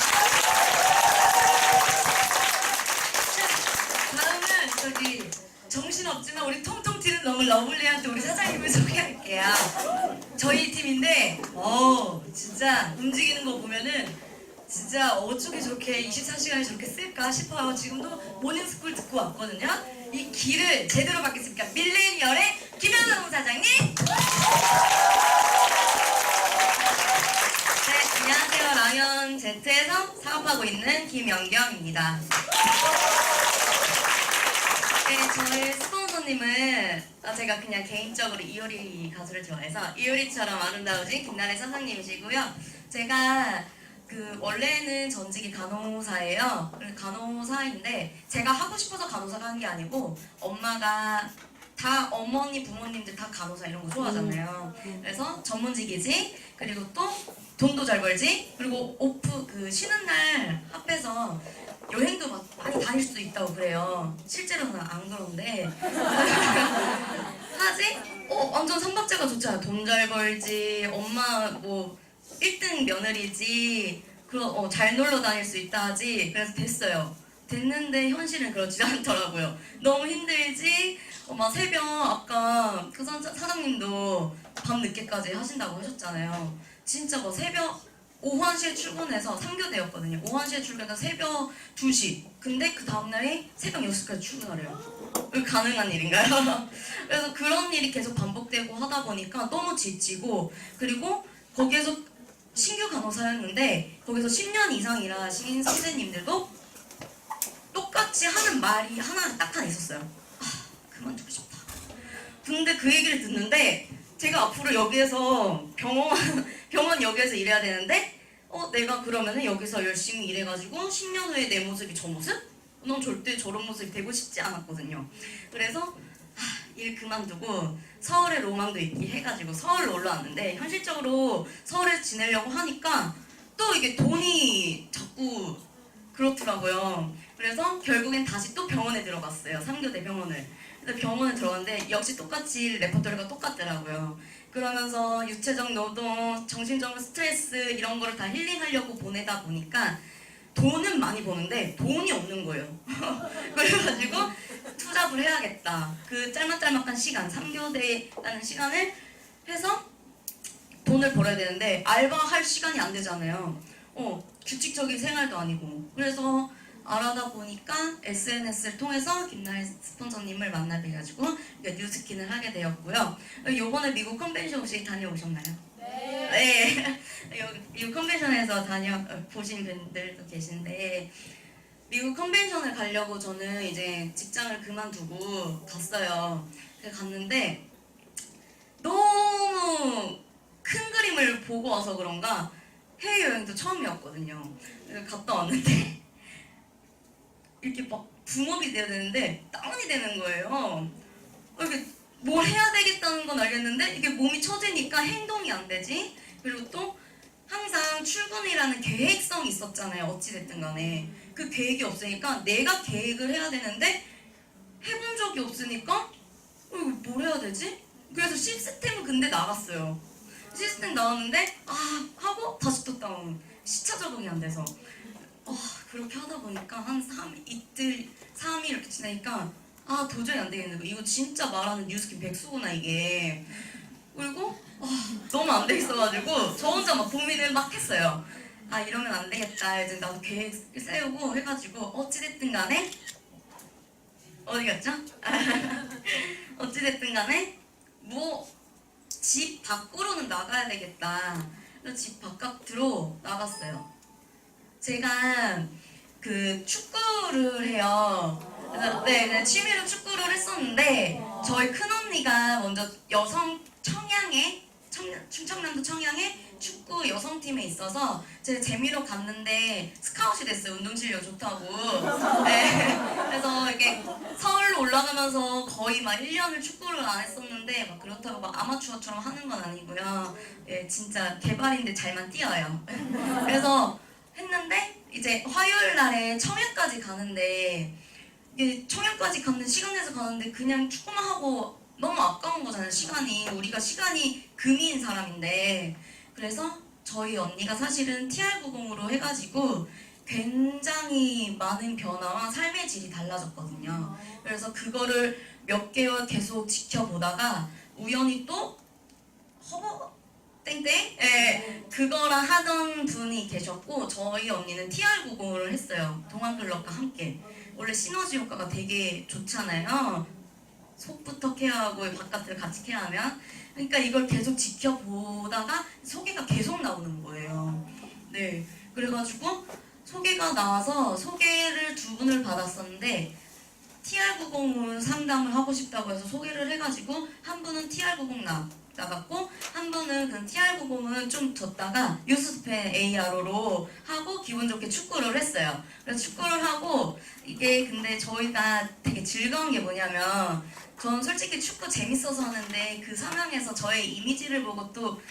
다음은 저기 정신없지만 우리 통통 튀는 너무 러블리한 또 우리 사장님을 소개할게요. 저희 팀인데 진짜 움직이는 거 보면은 진짜 어떻게 저렇게 24시간을 저렇게 쓸까 싶어요. 지금도 모닝스쿨 듣고 왔거든요. 이 길을 제대로 받겠습니까? 밀레니얼의 김현성 사장님. 네, 안녕하세요. 라면 Z에서 사업하고 있는 김연경입니다. 네, 저희 스폰서님은 제가 그냥 개인적으로 이효리 가수를 좋아해서 이효리처럼 아름다우신 김나래 사장님이시고요. 제가 원래는 전직이 간호사예요. 간호사인데 제가 하고 싶어서 간호사가 한 게 아니고 엄마가 다 어머니 부모님들 다 간호사 이런 거 좋아하잖아요. 그래서 전문직이지 그리고 또 돈도 잘 벌지 그리고 쉬는 날 합해서 여행도 많이 다닐 수도 있다고 그래요. 실제로는 안 그런데 하지? 완전 삼박자가 좋잖아. 돈 잘 벌지 엄마 1등 며느리지 잘 놀러 다닐 수 있다 하지. 그래서 됐어요. 됐는데 현실은 그렇지 않더라고요. 너무 힘들지. 막 새벽 아까 그 사장님도 밤 늦게까지 하신다고 하셨잖아요. 진짜 새벽 오후 1시에 출근해서 3교대였거든요. 오후 1시에 출근해서 새벽 2시. 근데 그 다음날에 새벽 6시까지 출근하래요. 이거 가능한 일인가요? 그래서 그런 일이 계속 반복되고 하다 보니까 너무 지치고 그리고 거기에서 신규 간호사였는데 거기서 10년 이상 일하신 선생님들도 똑같이 하는 말이 딱 하나 있었어요. 그만두고 싶다. 근데 그 얘기를 듣는데 제가 앞으로 여기에서 병원 여기에서 일해야 되는데 내가 그러면은 여기서 열심히 일해가지고 10년 후에 내 모습이 저 모습? 난 절대 저런 모습이 되고 싶지 않았거든요. 그래서 일 그만두고 서울에 로망도 있기 해가지고 서울로 올라왔는데 현실적으로 서울에 지내려고 하니까 또 이게 돈이 자꾸 그렇더라고요. 그래서 결국엔 다시 또 병원에 들어갔어요. 3교대 병원을. 그래서 병원에 들어갔는데 역시 똑같이 레퍼토리가 똑같더라고요. 그러면서 유체적 노동, 정신적 스트레스 이런 거를 다 힐링하려고 보내다 보니까 돈은 많이 버는데 돈이 없는 거예요. 그래가지고 투잡을 해야겠다. 그 짤막짤막한 시간, 3교대라는 시간을 해서 돈을 벌어야 되는데 알바할 시간이 안 되잖아요. 규칙적인 생활도 아니고. 그래서 알아다 보니까 SNS를 통해서 김나래 스폰서님을 만나게 해가지고 뉴스킨을 하게 되었고요. 요번에 미국 컨벤션 혹시 다녀오셨나요? 네. 미국 컨벤션에서 보신 분들도 계신데 미국 컨벤션을 가려고 저는 이제 직장을 그만두고 갔어요. 갔는데 너무 큰 그림을 보고 와서 그런가 해외여행도 처음이었거든요. 갔다 왔는데 이렇게 막 붐업이 돼야 되는데 다운이 되는 거예요. 이렇게 뭘 해야 되겠다는 건 알겠는데 이게 몸이 처지니까 행동이 안 되지. 그리고 또 항상 출근이라는 계획성이 있었잖아요. 어찌됐든 간에 그 계획이 없으니까 내가 계획을 해야 되는데 해본 적이 없으니까 이거 뭘 해야 되지? 그래서 시스템은 근데 나갔어요. 시스템 나왔는데 하고 다시 또 다운. 시차 적응이 안 돼서 그렇게 하다 보니까 한 3일 이렇게 지나니까 도저히 안 되겠는 거야. 이거 진짜 말하는 뉴스킨 백수구나 이게. 그리고 너무 안 돼 있어가지고 저 혼자 막 고민을 막 했어요. 이러면 안 되겠다. 이제 나도 계획을 세우고 해가지고 어찌됐든 간에 어디 갔죠? 어찌됐든 간에 뭐 집 밖으로는 나가야 되겠다. 그래서 집 바깥으로 나갔어요. 제가 그 축구를 해요. 그래서 네, 취미로 축구를 했었는데 저희 큰언니가 먼저 여성 청양에 충청남도 청양에 축구 여성팀에 있어서 제가 재미로 갔는데 스카웃이 됐어요. 운동 실력 좋다고. 네. 그래서 이게 서울로 올라가면서 거의 막 1년을 축구를 안 했었는데 막 그렇다고 막 아마추어처럼 하는 건 아니고요. 예, 진짜 개발인데 잘만 뛰어요. 그래서 했는데 이제 화요일 날에 청양까지 가는데 이게 청양까지 가는 시간 내서 가는데 그냥 축구만 하고 너무 아까운 거잖아요. 시간이. 우리가 시간이 금이인 사람인데. 그래서 저희 언니가 사실은 TR90으로 해가지고 굉장히 많은 변화와 삶의 질이 달라졌거든요. 그래서 그거를 몇 개월 계속 지켜보다가 우연히 또 땡땡? 예, 그거랑 하던 분이 계셨고 저희 언니는 TR90을 했어요. 동안클럽과 함께. 원래 시너지 효과가 되게 좋잖아요. 속부터 케어하고 바깥을 같이 케어하면. 그러니까 이걸 계속 지켜보다가 소개가 계속 나오는 거예요. 네, 그래가지고 소개가 나와서 소개를 2분을 받았었는데 TR90 상담을 하고 싶다고 해서 소개를 해가지고 한 분은 TR90 나갔고 한 분은 그 TR90은 좀 뒀다가 유스펜 AR로 하고 기분 좋게 축구를 했어요. 그래서 축구를 하고 이게 근데 저희가 되게 즐거운 게 뭐냐면 저는 솔직히 축구 재밌어서 하는데 그 상황에서 저의 이미지를 보고 또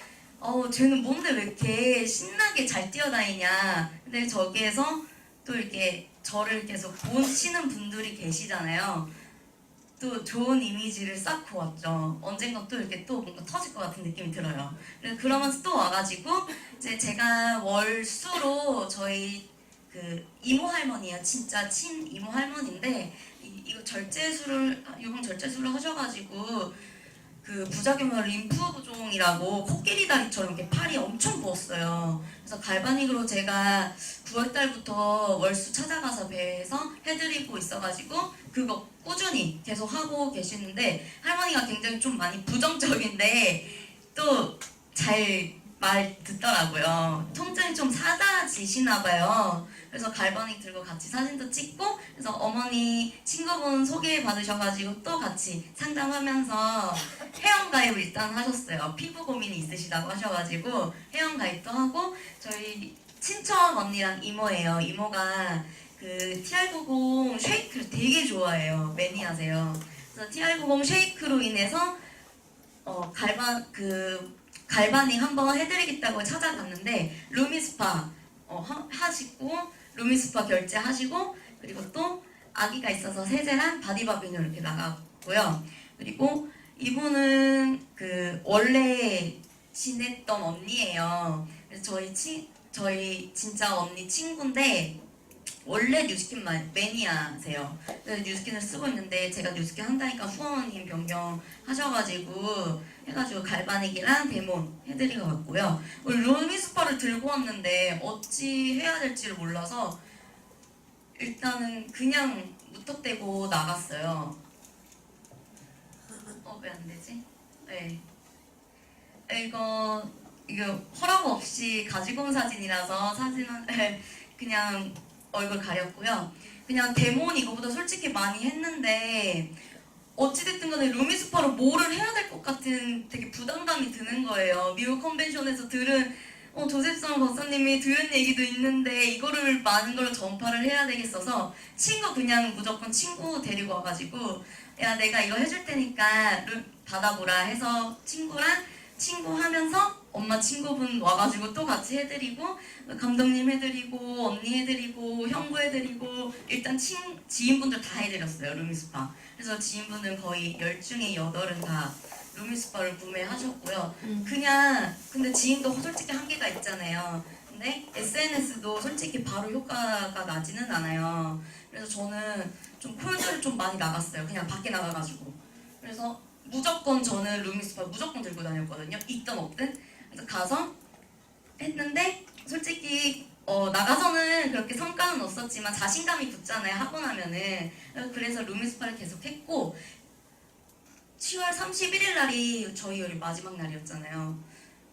쟤는 뭔데 왜 이렇게 신나게 잘 뛰어다니냐. 근데 저기에서 또 이렇게 저를 계속 보시는 분들이 계시잖아요. 또 좋은 이미지를 쌓고 왔죠. 언젠가 또 이렇게 또 뭔가 터질 것 같은 느낌이 들어요. 그러면서 또 와가지고 이제 제가 월수로 저희 그 이모 할머니야. 진짜 친 이모 할머니인데 이거 유방 절제술을 하셔가지고 그 부작용으로 림프 부종이라고 코끼리 다리처럼 이렇게 팔이 엄청 부었어요. 그래서 갈바닉으로 제가 9월달부터 월수 찾아가서 배에서 해드리고 있어가지고 그거 꾸준히 계속 하고 계시는데 할머니가 굉장히 좀 많이 부정적인데 또 잘 말 듣더라고요. 통증이 좀 사라지시나 봐요. 그래서 갈바닉 들고 같이 사진도 찍고 그래서 어머니 친구분 소개 받으셔가지고 또 같이 상담하면서 회원가입을 일단 하셨어요. 피부 고민이 있으시다고 하셔가지고 회원가입도 하고 저희 친척 언니랑 이모예요. 이모가 그 TR90 쉐이크를 되게 좋아해요. 매니아세요. 그래서 TR90 쉐이크로 인해서 갈바닉 한번 해드리겠다고 찾아갔는데 루미스파 하시고 루미스파 결제하시고 그리고 또 아기가 있어서 세제랑 바디바빙을 이렇게 나갔고요. 그리고 이분은 그 원래 지냈던 언니예요. 그래서 저희 진짜 언니 친구인데 원래 뉴스킨 매니아세요. 그래서 뉴스킨을 쓰고 있는데 제가 뉴스킨 한다니까 후원님 변경하셔가지고 해가지고 갈바닉이랑 데몬 해드리고 왔고요. 루미스파를 들고 왔는데 어찌 해야 될지를 몰라서 일단은 그냥 무턱대고 나갔어요. 왜 안 되지? 네. 이거 허락 없이 가지고 온 사진이라서 사진은 그냥 얼굴 가렸고요. 그냥 데몬 이거보다 솔직히 많이 했는데 어찌됐든 간에 루미스파로 뭐를 해야 될 것 같은 되게 부담감이 드는 거예요. 미국 컨벤션에서 들은 조셉선 박사님이 들은 얘기도 있는데 이거를 많은 걸 전파를 해야 되겠어서 그냥 무조건 친구 데리고 와가지고 야 내가 이거 해줄 테니까 받아보라 해서 친구 하면서 엄마 친구분 와가지고 또 같이 해드리고 감독님 해드리고 언니 해드리고 형부 해드리고 일단 지인분들 다 해드렸어요. 루미스파. 그래서 지인분들 거의 10중에 8은 다 루미스파를 구매하셨고요. 그냥 근데 지인도 솔직히 한계가 있잖아요. 근데 SNS도 솔직히 바로 효과가 나지는 않아요. 그래서 저는 좀 콜드를 좀 많이 나갔어요. 그냥 밖에 나가가지고. 그래서 무조건 저는 루미스파 무조건 들고 다녔거든요. 있든 없든. 그래서 가서 했는데 솔직히 나가서는 그렇게 성과는 없었지만 자신감이 붙잖아요. 하고 나면은. 그래서 루미스파를 계속 했고 10월 31일 날이 저희 요리 마지막 날이었잖아요.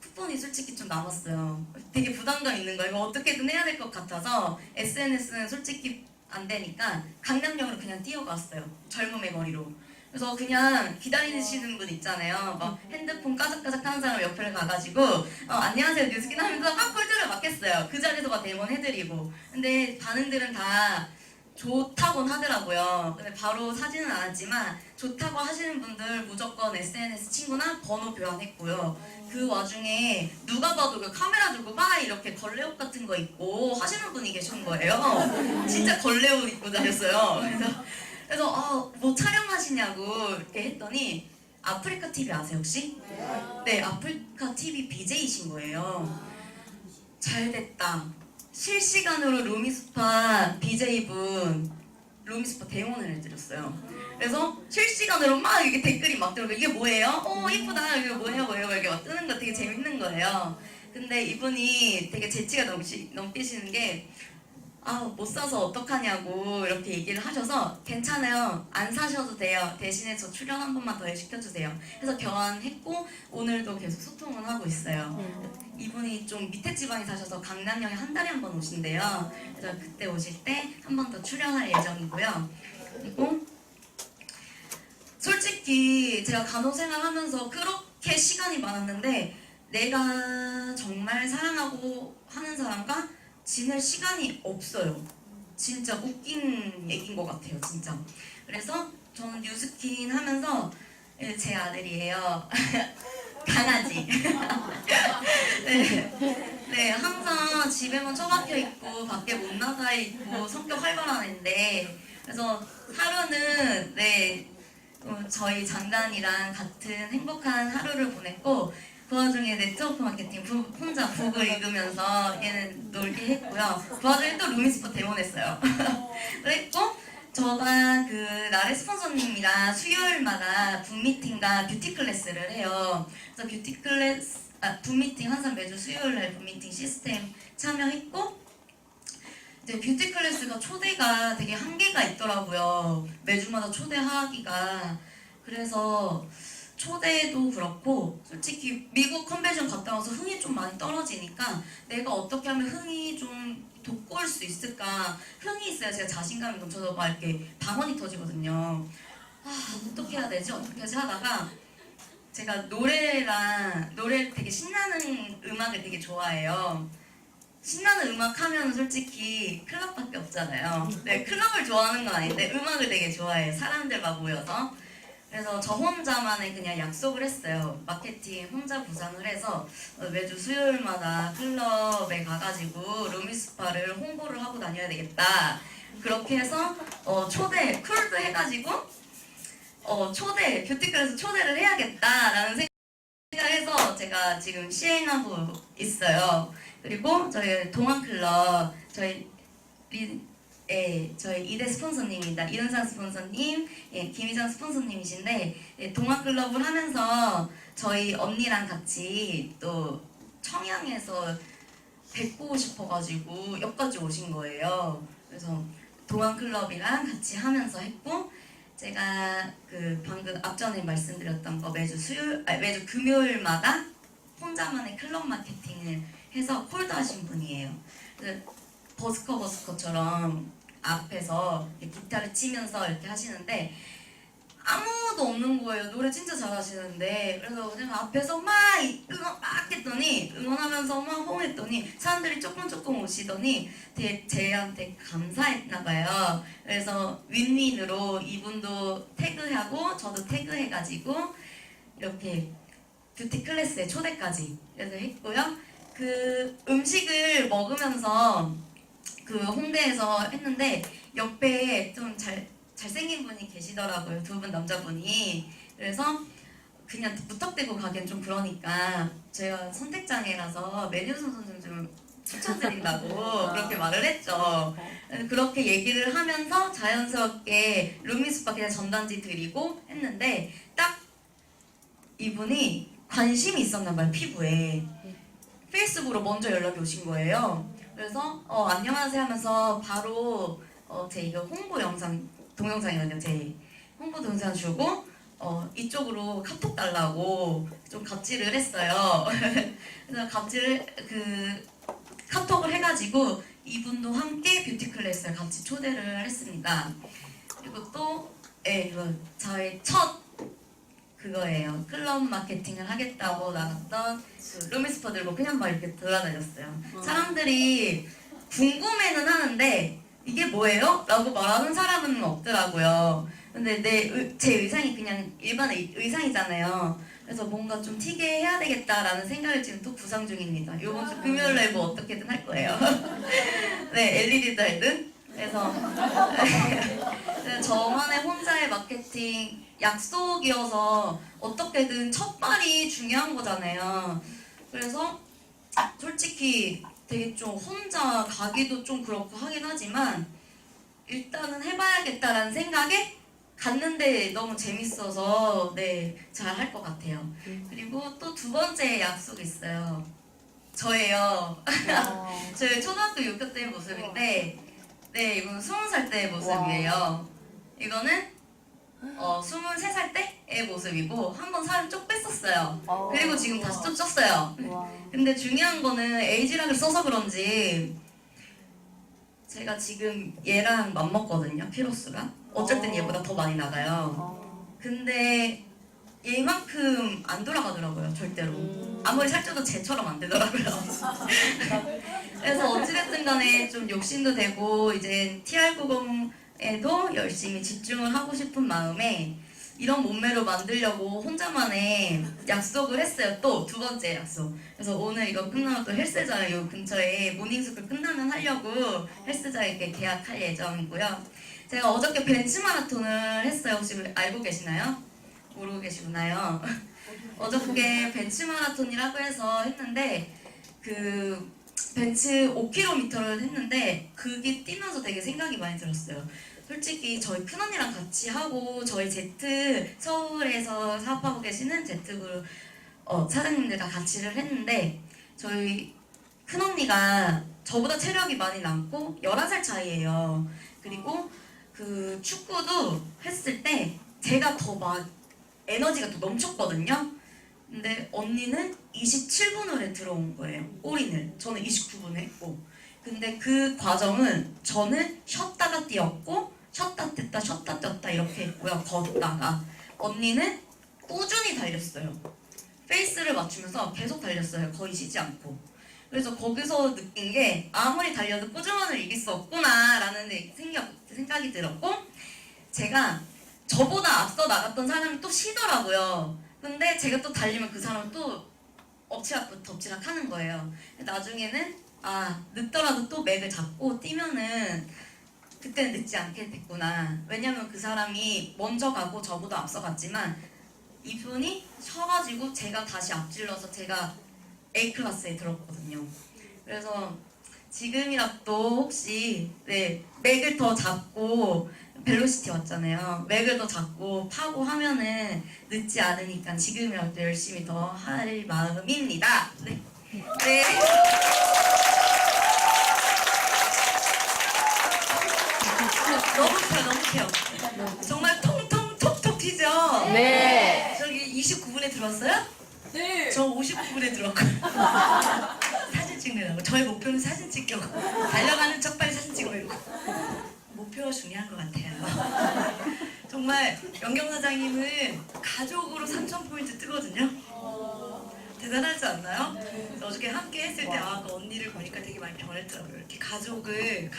쿠폰이 솔직히 좀 남았어요. 되게 부담감 있는 거예요. 이거 어떻게든 해야 될 것 같아서 SNS는 솔직히 안 되니까 강남역으로 그냥 뛰어갔어요. 젊음의 거리로. 그래서 그냥 기다리시는 분 있잖아요. 막 핸드폰 까작까작 하는 사람 옆에 가가지고 안녕하세요 뉴스킨 하면서 막 콜드를 맞겠어요. 그 자리에서 막 대본해드리고. 근데 반응들은 다 좋다곤 하더라고요. 근데 바로 사진은 안 왔지만 좋다고 하시는 분들 무조건 SNS 친구나 번호 교환했고요. 그 와중에 누가 봐도 그 카메라 들고 막 이렇게 걸레옷 같은 거 입고 하시는 분이 계신 거예요. 진짜 걸레옷 입고 다녔어요. 그래서 뭐 촬영하시냐고 이렇게 했더니 아프리카 TV 아세요 혹시? 네, 아프리카 TV BJ이신 거예요. 잘됐다. 실시간으로 루미스파 BJ분 루미스파 대원을 해드렸어요. 그래서 실시간으로 막 이게 댓글이 막 들어오고 이게 뭐예요? 이쁘다. 이게 뭐예요? 이렇게 막 뜨는 거 되게 재밌는 거예요. 근데 이분이 되게 재치가 넘치시는 게 못 사서 어떡하냐고 이렇게 얘기를 하셔서 괜찮아요. 안 사셔도 돼요. 대신에 저 출연 한 번만 더 시켜주세요. 해서 교환했고 오늘도 계속 소통을 하고 있어요. 이분이 좀 밑에 지방에 사셔서 강남역에 한 달에 한 번 오신대요. 그래서 그때 오실 때 한 번 더 출연할 예정이고요. 그리고 솔직히 제가 간호생활 하면서 그렇게 시간이 많았는데 내가 정말 사랑하고 하는 사람과 지낼 시간이 없어요. 진짜 웃긴 얘기인 것 같아요, 진짜. 그래서 저는 뉴스킨 하면서 제 아들이에요. 강아지. 네, 항상 집에만 처박혀 있고 밖에 못 나가 있고 성격 활발한 애인데 그래서 하루는 저희 장단이랑 같은 행복한 하루를 보냈고 그 와중에 네트워크 마케팅 혼자 북을 읽으면서 얘는 놀게 했고요. 그 와중에 또 루미스파 대본했어요. 그랬고 저가 그 나래 스폰서님이랑 수요일마다 북미팅과 뷰티 클래스를 해요. 그래서 뷰티 클래스, 북미팅 항상 매주 수요일날 북미팅 시스템 참여했고 이제 뷰티 클래스가 초대가 되게 한계가 있더라고요. 매주마다 초대하기가. 그래서 초대도 그렇고 솔직히 미국 컨벤션 갔다 와서 흥이 좀 많이 떨어지니까 내가 어떻게 하면 흥이 좀 돋구올 수 있을까. 흥이 있어야 제가 자신감이 넘쳐서 막 이렇게 방언이 터지거든요. 어떻게 해야 되지? 어떻게 하지? 하다가 제가 노래 되게 신나는 음악을 되게 좋아해요. 신나는 음악 하면 솔직히 클럽밖에 없잖아요. 네, 클럽을 좋아하는 건 아닌데 음악을 되게 좋아해요. 사람들 막 모여서. 그래서 저 혼자만의 그냥 약속을 했어요. 마케팅 혼자 구상을 해서 매주 수요일마다 클럽에 가가지고 루미스파를 홍보를 하고 다녀야 되겠다. 그렇게 해서 쿨도 해가지고 뷰티클래스 초대를 해야겠다라는 생각해서 제가 지금 시행하고 있어요. 그리고 저희 동안클럽 저희 이대 스폰서님입니다. 이은상 스폰서님, 김희정 스폰서님이신데 동아클럽을 하면서 저희 언니랑 같이 또 청양에서 뵙고 싶어가지고 여기까지 오신 거예요. 그래서 동아클럽이랑 같이 하면서 했고 제가 그 방금 앞전에 말씀드렸던 거 매주 금요일마다 혼자만의 클럽 마케팅을 해서 콜드 하신 분이에요. 버스커처럼 앞에서 기타를 치면서 이렇게 하시는데 아무도 없는 거예요. 노래 진짜 잘하시는데. 그래서 그냥 앞에서 막 했더니 응원하면서 막 호응했더니 사람들이 조금 오시더니 되게 제한테 감사했나 봐요. 그래서 윈윈으로 이분도 태그하고 저도 태그해가지고 이렇게 뷰티 클래스에 초대까지 그래서 했고요. 그 음식을 먹으면서 그 홍대에서 했는데 옆에 좀 잘생긴 분이 계시더라고요. 두 분 남자분이. 그래서 그냥 무턱대고 가기엔 좀 그러니까 제가 선택장애라서 메뉴선 선생 좀 추천드린다고 그렇게 말을 했죠. 그렇게 얘기를 하면서 자연스럽게 루미스파 그냥 전단지 드리고 했는데 딱 이분이 관심이 있었나 봐요, 피부에. 페이스북으로 먼저 연락이 오신 거예요. 그래서 안녕하세요 하면서 바로 제 이거 홍보 영상 동영상이거든요. 제 홍보 동영상 주고 이쪽으로 카톡 달라고 좀 갑질을 했어요. 그래서 갑질을 카톡을 해가지고 이분도 함께 뷰티 클래스를 같이 초대를 했습니다. 그리고 또 이거 저의 첫 그거예요. 클럽 마케팅을 하겠다고 나갔던 그 루미스파 들고 그냥 막 이렇게 돌아다녔어요. 사람들이 궁금해는 하는데 이게 뭐예요? 라고 말하는 사람은 없더라고요. 근데 제 의상이 그냥 일반 의상이잖아요. 그래서 뭔가 좀 튀게 해야 되겠다라는 생각을 지금 또 구상 중입니다. 요번 주 금요일 날 뭐 어떻게든 할 거예요. 네, LED도 하든. 그래서 저만의 혼자의 마케팅 약속이어서 어떻게든 첫 발이 중요한 거잖아요. 그래서 솔직히 되게 좀 혼자 가기도 좀 그렇고 하긴 하지만 일단은 해봐야겠다라는 생각에 갔는데 너무 재밌어서 네, 잘 할 것 같아요. 그리고 또 두 번째 약속이 있어요. 저예요. 저희 초등학교 6학년 때 모습인데 네, 이거는 20살 때의 모습이에요. 이거는 23살 때의 모습이고 한 번 살을 쪽 뺐었어요. 그리고 지금 다시 좀 쪘어요. 근데 중요한 거는 에이지락을 써서 그런지 제가 지금 얘랑 맞먹거든요, 키로수가. 어쨌든 얘보다 더 많이 나가요. 근데 얘만큼 안 돌아가더라고요, 절대로. 아무리 살쪄도 쟤처럼 안 되더라고요. 그래서 어찌됐든 간에 좀 욕심도 되고 이제 TR90에도 열심히 집중을 하고 싶은 마음에 이런 몸매로 만들려고 혼자만의 약속을 했어요. 또 두 번째 약속. 그래서 오늘 이거 끝나면 또 헬스장 요 근처에 모닝스쿨 끝나면 하려고 헬스장에 계약할 예정이고요. 제가 어저께 벤치 마라톤을 했어요. 혹시 알고 계시나요? 모르고 계시구나요. 어저께 벤치 마라톤이라고 해서 했는데 그 벤치 5km를 했는데 그게 뛰면서 되게 생각이 많이 들었어요. 솔직히 저희 큰언니랑 같이 하고 저희 서울에서 사업하고 계시는 Z그룹 사장님들과 같이를 했는데 저희 큰언니가 저보다 체력이 많이 남고 11살 차이예요. 그리고 그 축구도 했을 때 제가 더 막 에너지가 더 넘쳤거든요. 근데 언니는 27분을 들어온 거예요. 올인을. 저는 29분에 했고. 근데 그 과정은 저는 쉬었다가 뛰었고 쉬었다 뗐다 쉬었다 뗐다 이렇게 했고요. 걷다가. 언니는 꾸준히 달렸어요. 페이스를 맞추면서 계속 달렸어요. 거의 쉬지 않고. 그래서 거기서 느낀 게 아무리 달려도 꾸준함을 이길 수 없구나 라는 생각이 들었고 제가 저보다 앞서 나갔던 사람이 또 쉬더라고요. 근데 제가 또 달리면 그 사람은 또 엎치락 덮치락 하는 거예요. 나중에는 늦더라도 또 맥을 잡고 뛰면은 그때는 늦지 않게 됐구나. 왜냐면 그 사람이 먼저 가고 저보다 앞서 갔지만 이분이 쉬어가지고 제가 다시 앞질러서 제가 A클래스에 들었거든요. 그래서 지금이라도 혹시 맥을 더 잡고 벨로시티 왔잖아요. 맥을 더 잡고 파고 하면은 늦지 않으니까 지금이라도 열심히 더 할 마음입니다. 네. 너무 펴요. 정말 통통 톡톡 튀죠? 네. 저기 29분에 들었어요? 네. 저 59분에 들었거든요. 사진 찍느라고. 저의 목표는 사진 찍려고. 달려가는 척 빨리 사진 찍어 이러고. 목표가 중요한 것 같아요. 정말 영경 사장님은 가족으로 3,000포인트 뜨거든요. 대단하지 않나요? 그래서 어저께 함께 했을 때 그 언니를 보니까 되게 많이 변했더라고요. 이렇게 가족을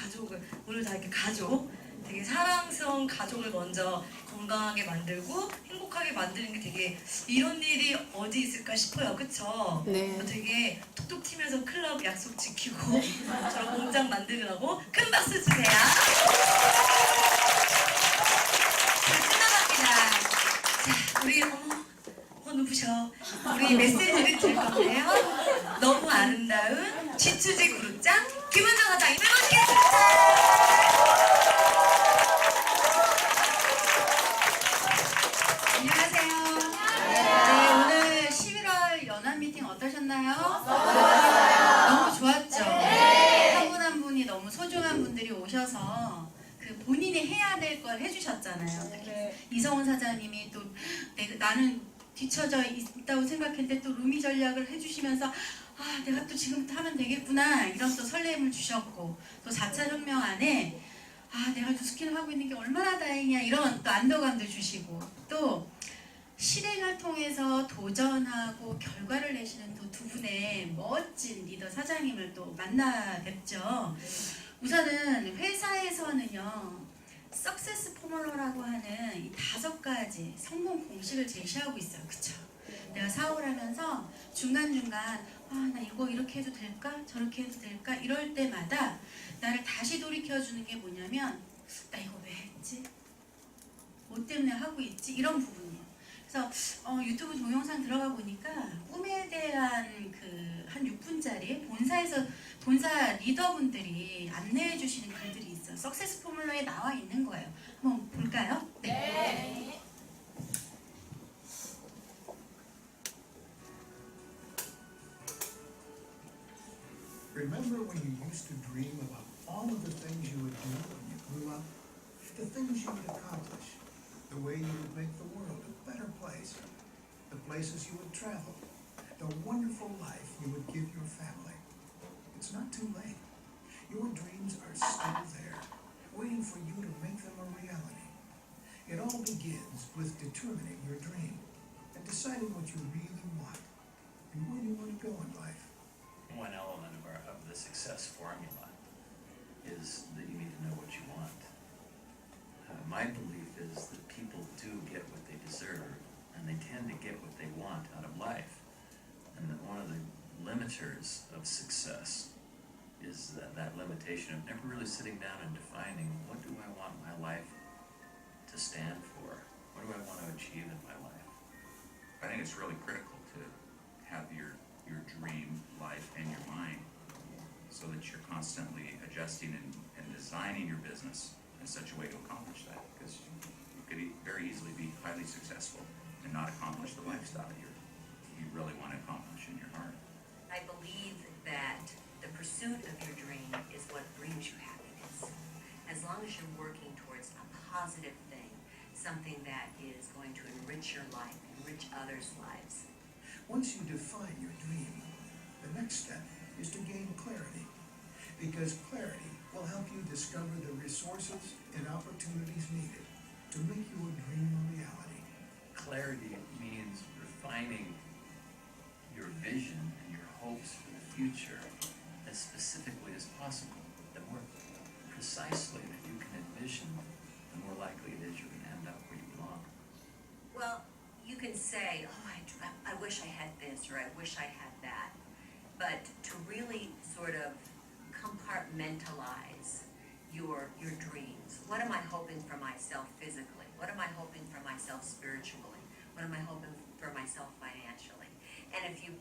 오늘 다 이렇게 되게 사랑스러운 가족을 먼저 건강하게 만들고 행복하게 만드는 게 되게 이런 일이 어디 있을까 싶어요. 그쵸? 네. 되게 톡톡 튀면서 클럽 약속 지키고 저런 공장 만들으라고 큰 박수 주세요. 자, 끝나갑니다. 자, 우리 우리 메시지를 들 건데요. 너무 아름다운 G2G 그룹장 김은정 사장님을 모시겠습니다. 안녕하세요. 네, 오늘 11월 연합 미팅 어떠셨나요? 너무 좋았죠? 한 분 한 분이 너무 소중한 분들이 오셔서 그 본인이 해야 될 걸 해주셨잖아요. 특히 이성훈 사장님이 또 나는 뒤처져 있다고 생각했는데 또 루미 전략을 해주시면서 아 내가 또 지금부터 하면 되겠구나 이런 또 설렘을 주셨고 또 4차 혁명 안에 아 내가 뉴스킨을 하고 있는 게 얼마나 다행이야 이런 또 안도감도 주시고 또 실행을 통해서 도전하고 결과를 내시는 또 두 분의 멋진 리더 사장님을 또 만나 뵙죠. 우선은 회사에서는요 석세스 포뮬러라고 하는 이 5가지 성공 공식을 제시하고 있어요. 그쵸? 내가 사업을 하면서 중간중간 아, 나 이거 이렇게 해도 될까? 저렇게 해도 될까? 이럴 때마다 나를 다시 돌이켜주는 게 뭐냐면 나 이거 왜 했지? 뭐 때문에 하고 있지? 이런 부분이에요. 그래서 유튜브 동영상 들어가 보니까 꿈에 대한 그 한 6분짜리 본사 리더분들이 안내해 주시는 글들이 있어요. 석세스 포뮬러에 나와 있는 거예요. 한번 볼까요? 네. Remember when you used to dream about all of the things you would do when you grew up? The things you would accomplish, the way you would make the world a better place, the places you would travel, the wonderful life you would give your family. It's not too late. Your dreams are still there, waiting for you to make them a reality. It all begins with determining your dream and deciding what you really want and where you want to go in life. One element of the success formula is that you need to know what you want. My belief is that people do get what they deserve, and they tend to get what they want out of life. And that one of the limiters of success is that limitation of never really sitting down and defining what do I want my life to stand for? What do I want to achieve in my life? I think it's really critical to have your dream life in your mind so that you're constantly adjusting and designing your business in such a way to accomplish that, because you could very easily be highly successful and not accomplish the lifestyle you really want to accomplish in your heart. I believe that the pursuit of your dream is what brings you happiness. As long as you're working towards a positive thing, something that is going to enrich your life, enrich others' lives. Once you define your dream, the next step is to gain clarity, because clarity will help you discover the resources and opportunities needed to make your dream a reality. Clarity means refining your vision and your hopes for the future as specifically as possible. The more precisely that you can envision, the more likely it is you're going to end up where you belong. Well, you can say, oh, I wish I had this, or I wish I had that. But to really sort of compartmentalize your dreams. What am I hoping for myself physically? What am I hoping for myself spiritually? What am I hoping for myself financially? And if you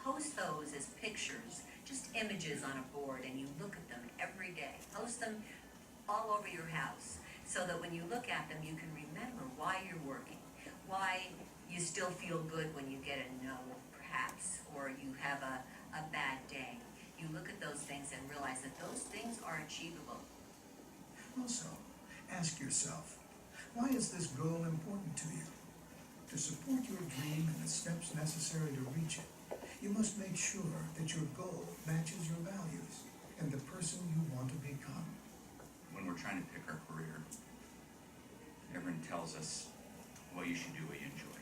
post those as pictures, just images on a board, and you look at them every day, post them all over your house, so that when you look at them, you can remember why you're working, why you still feel good when you get a no, perhaps, or you have a bad day. You look at those things and realize that those things are achievable. Also, ask yourself, why is this goal important to you? To support your dream and the steps necessary to reach it, you must make sure that your goal matches your values and the person you want to become. When we're trying to pick our career, everyone tells us, well, you should do what you enjoy.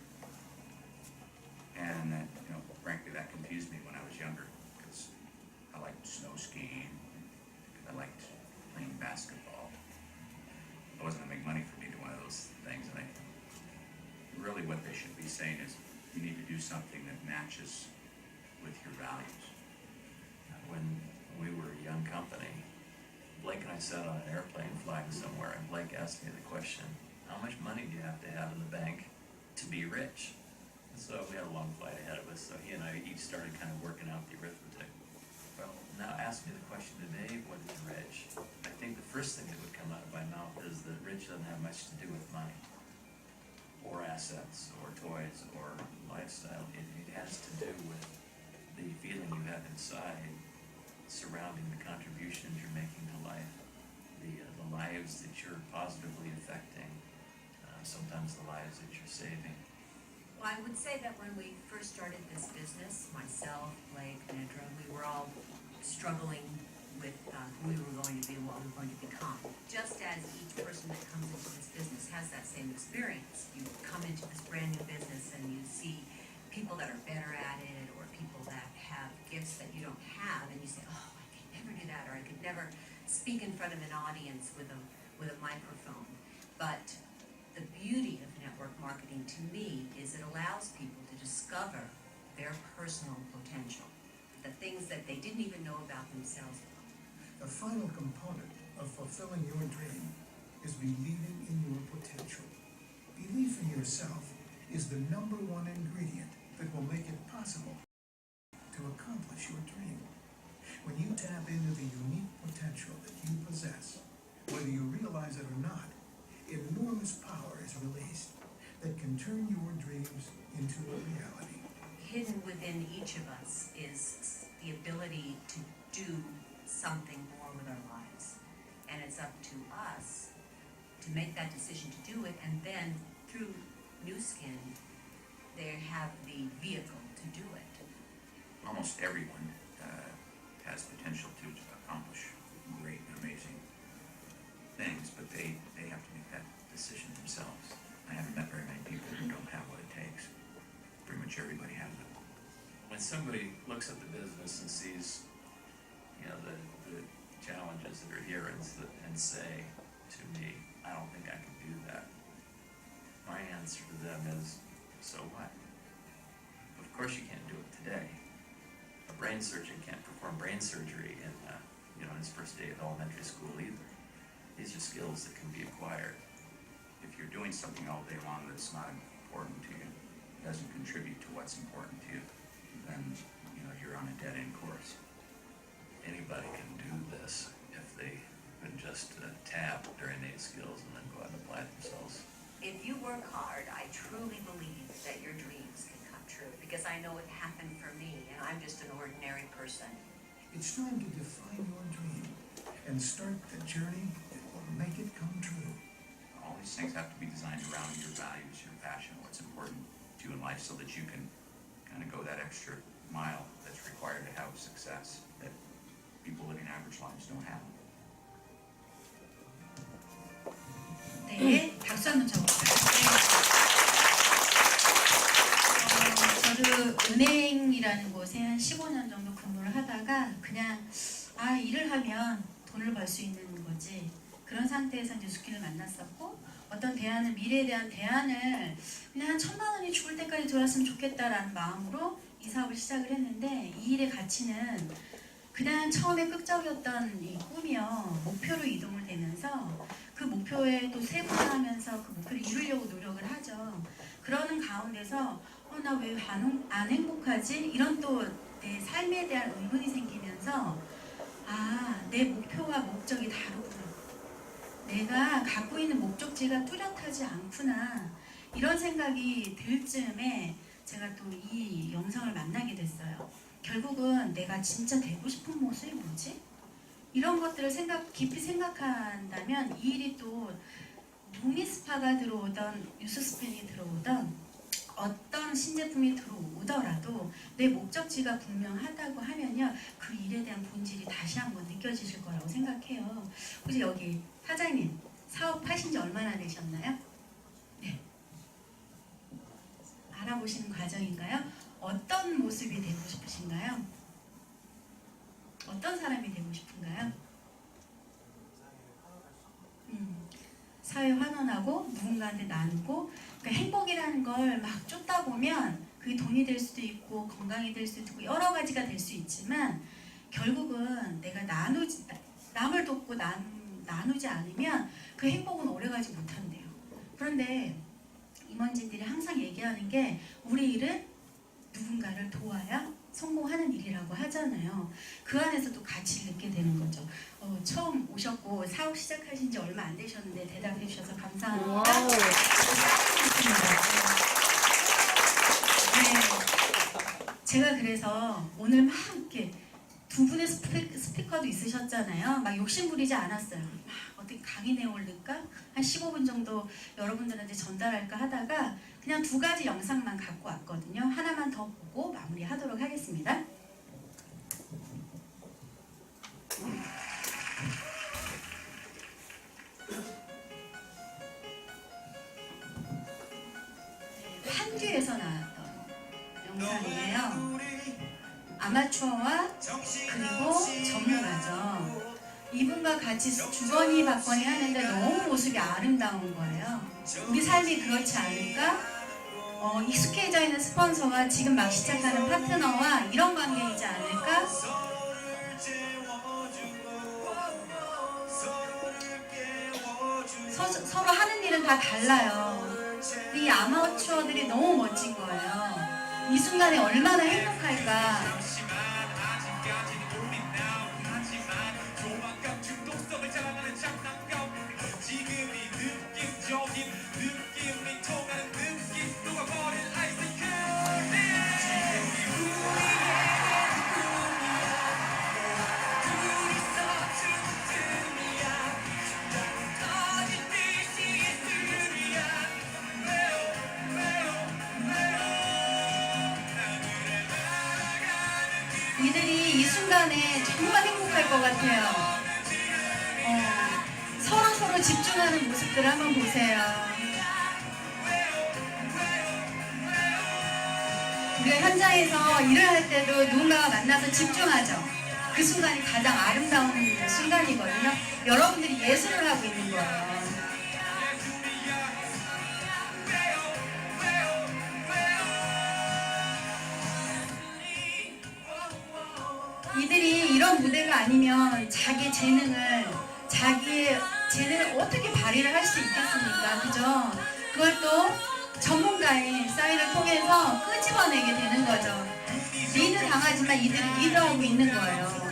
And that, frankly, that confused me when I was younger, because I liked snow skiing, I liked playing basketball. It wasn't gonna make money for me to do one of those things, and really what they should be saying is, you need to do something that matches with your values. When we were a young company, Blake and I sat on an airplane flying somewhere, and Blake asked me the question, how much money do you have to have in the bank to be rich? So we had a long flight ahead of us, so he and I each started kind of working out the arithmetic. Well, now ask me the question today, what is reg? I think the first thing that would come out of my mouth is that reg doesn't have much to do with money, or assets, or toys, or lifestyle. It has to do with the feeling you have inside surrounding the contributions you're making to life, the lives that you're positively affecting, sometimes the lives that you're saving. Well, I would say that when we first started this business, myself, Blake, Nedra, we were all struggling with who we were going to be and what we were going to become. Just as each person that comes into this business has that same experience. You come into this brand new business and you see people that are better at it, or people that have gifts that you don't have, and you say, oh, I could never do that, or I could never speak in front of an audience with a microphone. But the beauty of network marketing to me is it allows people to discover their personal potential, the things that they didn't even know about themselves. The final component of fulfilling your dream is believing in your potential. Belief in yourself is the number one ingredient that will make it possible to accomplish your dream. When you tap into the unique potential that you possess, whether you realize it or not, enormous power is released that can turn your dreams into a reality. Hidden within each of us is the ability to do something more with our lives. And it's up to us to make that decision to do it, and then through New Skin, they have the vehicle to do it. Almost everyone has potential to accomplish great and amazing things, but they have to make that decision themselves. I haven't met very many people who don't have what it takes. Pretty much everybody has it. When somebody looks at the business and sees, you know, the challenges that are here and say to me, I don't think I can do that, my answer to them is, so what? Of course you can't do it today. A brain surgeon can't perform brain surgery in his first day of elementary school either. These are skills that can be acquired. If you're doing something all day long that's not important to you, doesn't contribute to what's important to you, then you're on a dead-end course. Anybody can do this if they can just tap their innate skills and then go out and apply themselves. If you work hard, I truly believe that your dreams can come true, because I know it happened for me, and I'm just an ordinary person. It's time to define your dream and start the journey that will make it come true. All these things have to be designed around your values, your passion, what's important to you in life, so that you can kind of go that extra mile that's required to have success that people living average lives don't have. 네, 박수 한번 쳐볼까요? 저도 은행이라는 곳에 한 15년 정도 근무를 하다가 그냥 일을 하면 돈을 벌 수 있는 거지, 그런 상태에서 이제 뉴스킨을 만났었고, 어떤 대안을, 미래에 대한 대안을 그냥 한 1,000만 원이 죽을 때까지 들어왔으면 좋겠다라는 마음으로 이 사업을 시작을 했는데, 이 일의 가치는 그냥 처음에 극적이었던 이 꿈이요, 목표로 이동을 되면서 그 목표에 또 세분화하면서 그 목표를 이루려고 노력을 하죠. 그러는 가운데서 나 왜 안 행복하지? 이런 또 내 삶에 대한 의문이 생기면서 내 목표와 목적이 다르구나. 내가 갖고 있는 목적지가 뚜렷하지 않구나. 이런 생각이 들 즈음에 제가 또 이 영상을 만나게 됐어요. 결국은 내가 진짜 되고 싶은 모습이 뭐지? 이런 것들을 깊이 생각한다면 이 일이 또 루미스파가 들어오던 뉴스스펜이 들어오던 어떤 신제품이 들어오더라도 내 목적지가 분명하다고 하면요, 그 일에 대한 본질이 다시 한번 느껴지실 거라고 생각해요. 혹시 여기 사장님 사업하신 지 얼마나 되셨나요? 네. 알아보시는 과정인가요? 어떤 모습이 되고 싶으신가요? 어떤 사람이 되고 싶은가요? 사회 환원하고 누군가한테 나누고, 그러니까 행복이라는 걸 막 쫓다 보면 그게 돈이 될 수도 있고 건강이 될 수도 있고 여러 가지가 될 수 있지만, 결국은 내가 남을 돕고 나누지 않으면 그 행복은 오래가지 못한대요. 그런데 임원진들이 항상 얘기하는 게 우리 일은 누군가를 도와야 성공하는 일이라고 하잖아요. 그 안에서도 가치를 느끼게 되는 거죠. 처음 오셨고 사업 시작하신 지 얼마 안 되셨는데 대답해 주셔서 감사합니다. 네, 제가 그래서 오늘 막 이렇게 두 분의 스피커도 있으셨잖아요. 막 욕심 부리지 않았어요. 막 어떻게 강의 내용을 넣을까? 한 15분 정도 여러분들한테 전달할까 하다가 그냥 2가지 영상만 갖고 왔거든요. 하나만 더 보고 마무리하도록 하겠습니다. 한주에서 나왔던 영상이에요. 아마추어와 그리고 전문가죠. 이분과 같이 주거니 받거니 하는데 너무 모습이 아름다운 거예요. 우리 삶이 그렇지 않을까? 익숙해져 있는 스폰서와 지금 막 시작하는 파트너와 이런 관계이지 않을까? 서로 하는 일은 다 달라요. 이 아마추어들이 너무 멋진 거예요. 이 순간에 얼마나 행복할까? 이들이 이 순간에 정말 행복할 것 같아요. 서로 집중하는 모습들을 한번 보세요. 우리가 현장에서 일을 할 때도 누군가가 만나서 집중하죠. 그 순간이 가장 아름다운 순간이거든요. 여러분들이 예술을 하고 있는 거예요. 이들이 이런 무대가 아니면 자기의 재능을 어떻게 발휘를 할 수 있겠습니까? 그죠? 그걸 또 전문가의 사인을 통해서 끄집어내게 되는 거죠. 리드 당하지만 이들이 리드하고 있는 거예요.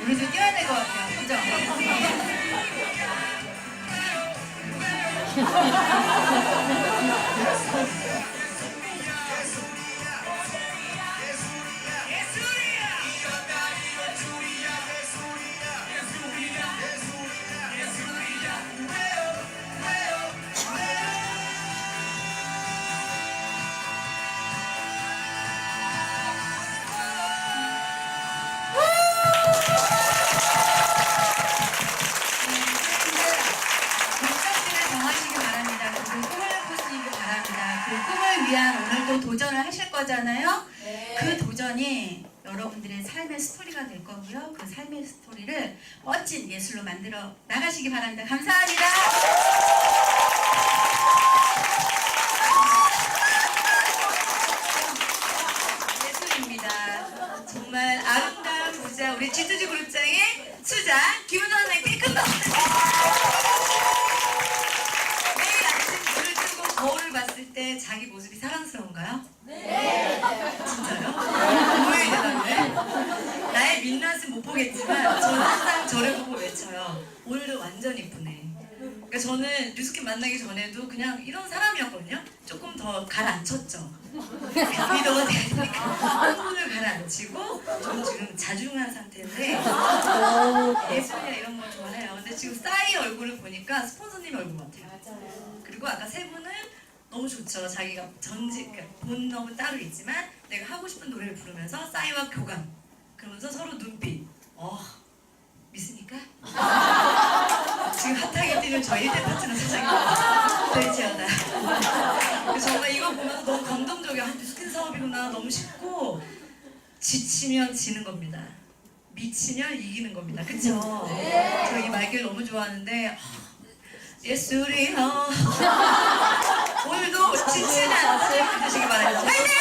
우리도 뛰어야 될 것 같아요. 그죠? 도전을 하실 거잖아요. 네. 그 도전이 여러분들의 삶의 스토리가 될 거고요. 그 삶의 스토리를 멋진 예술로 만들어 나가시기 바랍니다. 감사합니다. 예술입니다. 정말 아름다운 부자 우리 G2G 그룹장의 수장 김은원에게 큰 박수 매일 아침 눈을 뜨고 거울을 봤을 때 자기 모습이 사랑스러운가요? 네. 진짜요? 뭐에 대단해? 나의 민낯은 못 보겠지만 저는 항상 저를 보고 외쳐요. 오늘도 완전 이쁘네. 그러니까 저는 뉴스캠 만나기 전에도 그냥 이런 사람이었거든요. 조금 더 가라앉혔죠. 리더가 돼야 되니까 흥분을 가라앉히고 좀 지금 자중한 상태인데 예술이나 이런 걸 좋아해요. 근데 지금 싸이 얼굴을 보니까 스폰서님 얼굴 같아요. 그리고 아까 세 분은 너무 좋죠. 자기가 그러니까 본업은 따로 있지만 내가 하고 싶은 노래를 부르면서 싸이와 교감 그러면서 서로 눈빛 믿습니까? 지금 핫하게 뛰는 저희 1대 파트너 사장입니다. 벨지어다. 정말 이거 보면서 너무 감동적이야. 뉴스킨 사업이구나. 너무 쉽고 지치면 지는 겁니다. 미치면 이기는 겁니다. 그쵸? 네. 저 이 말귀를 너무 좋아하는데 예술이여 오늘도 지치지 않고 해주시기 바랍니다. 화이팅!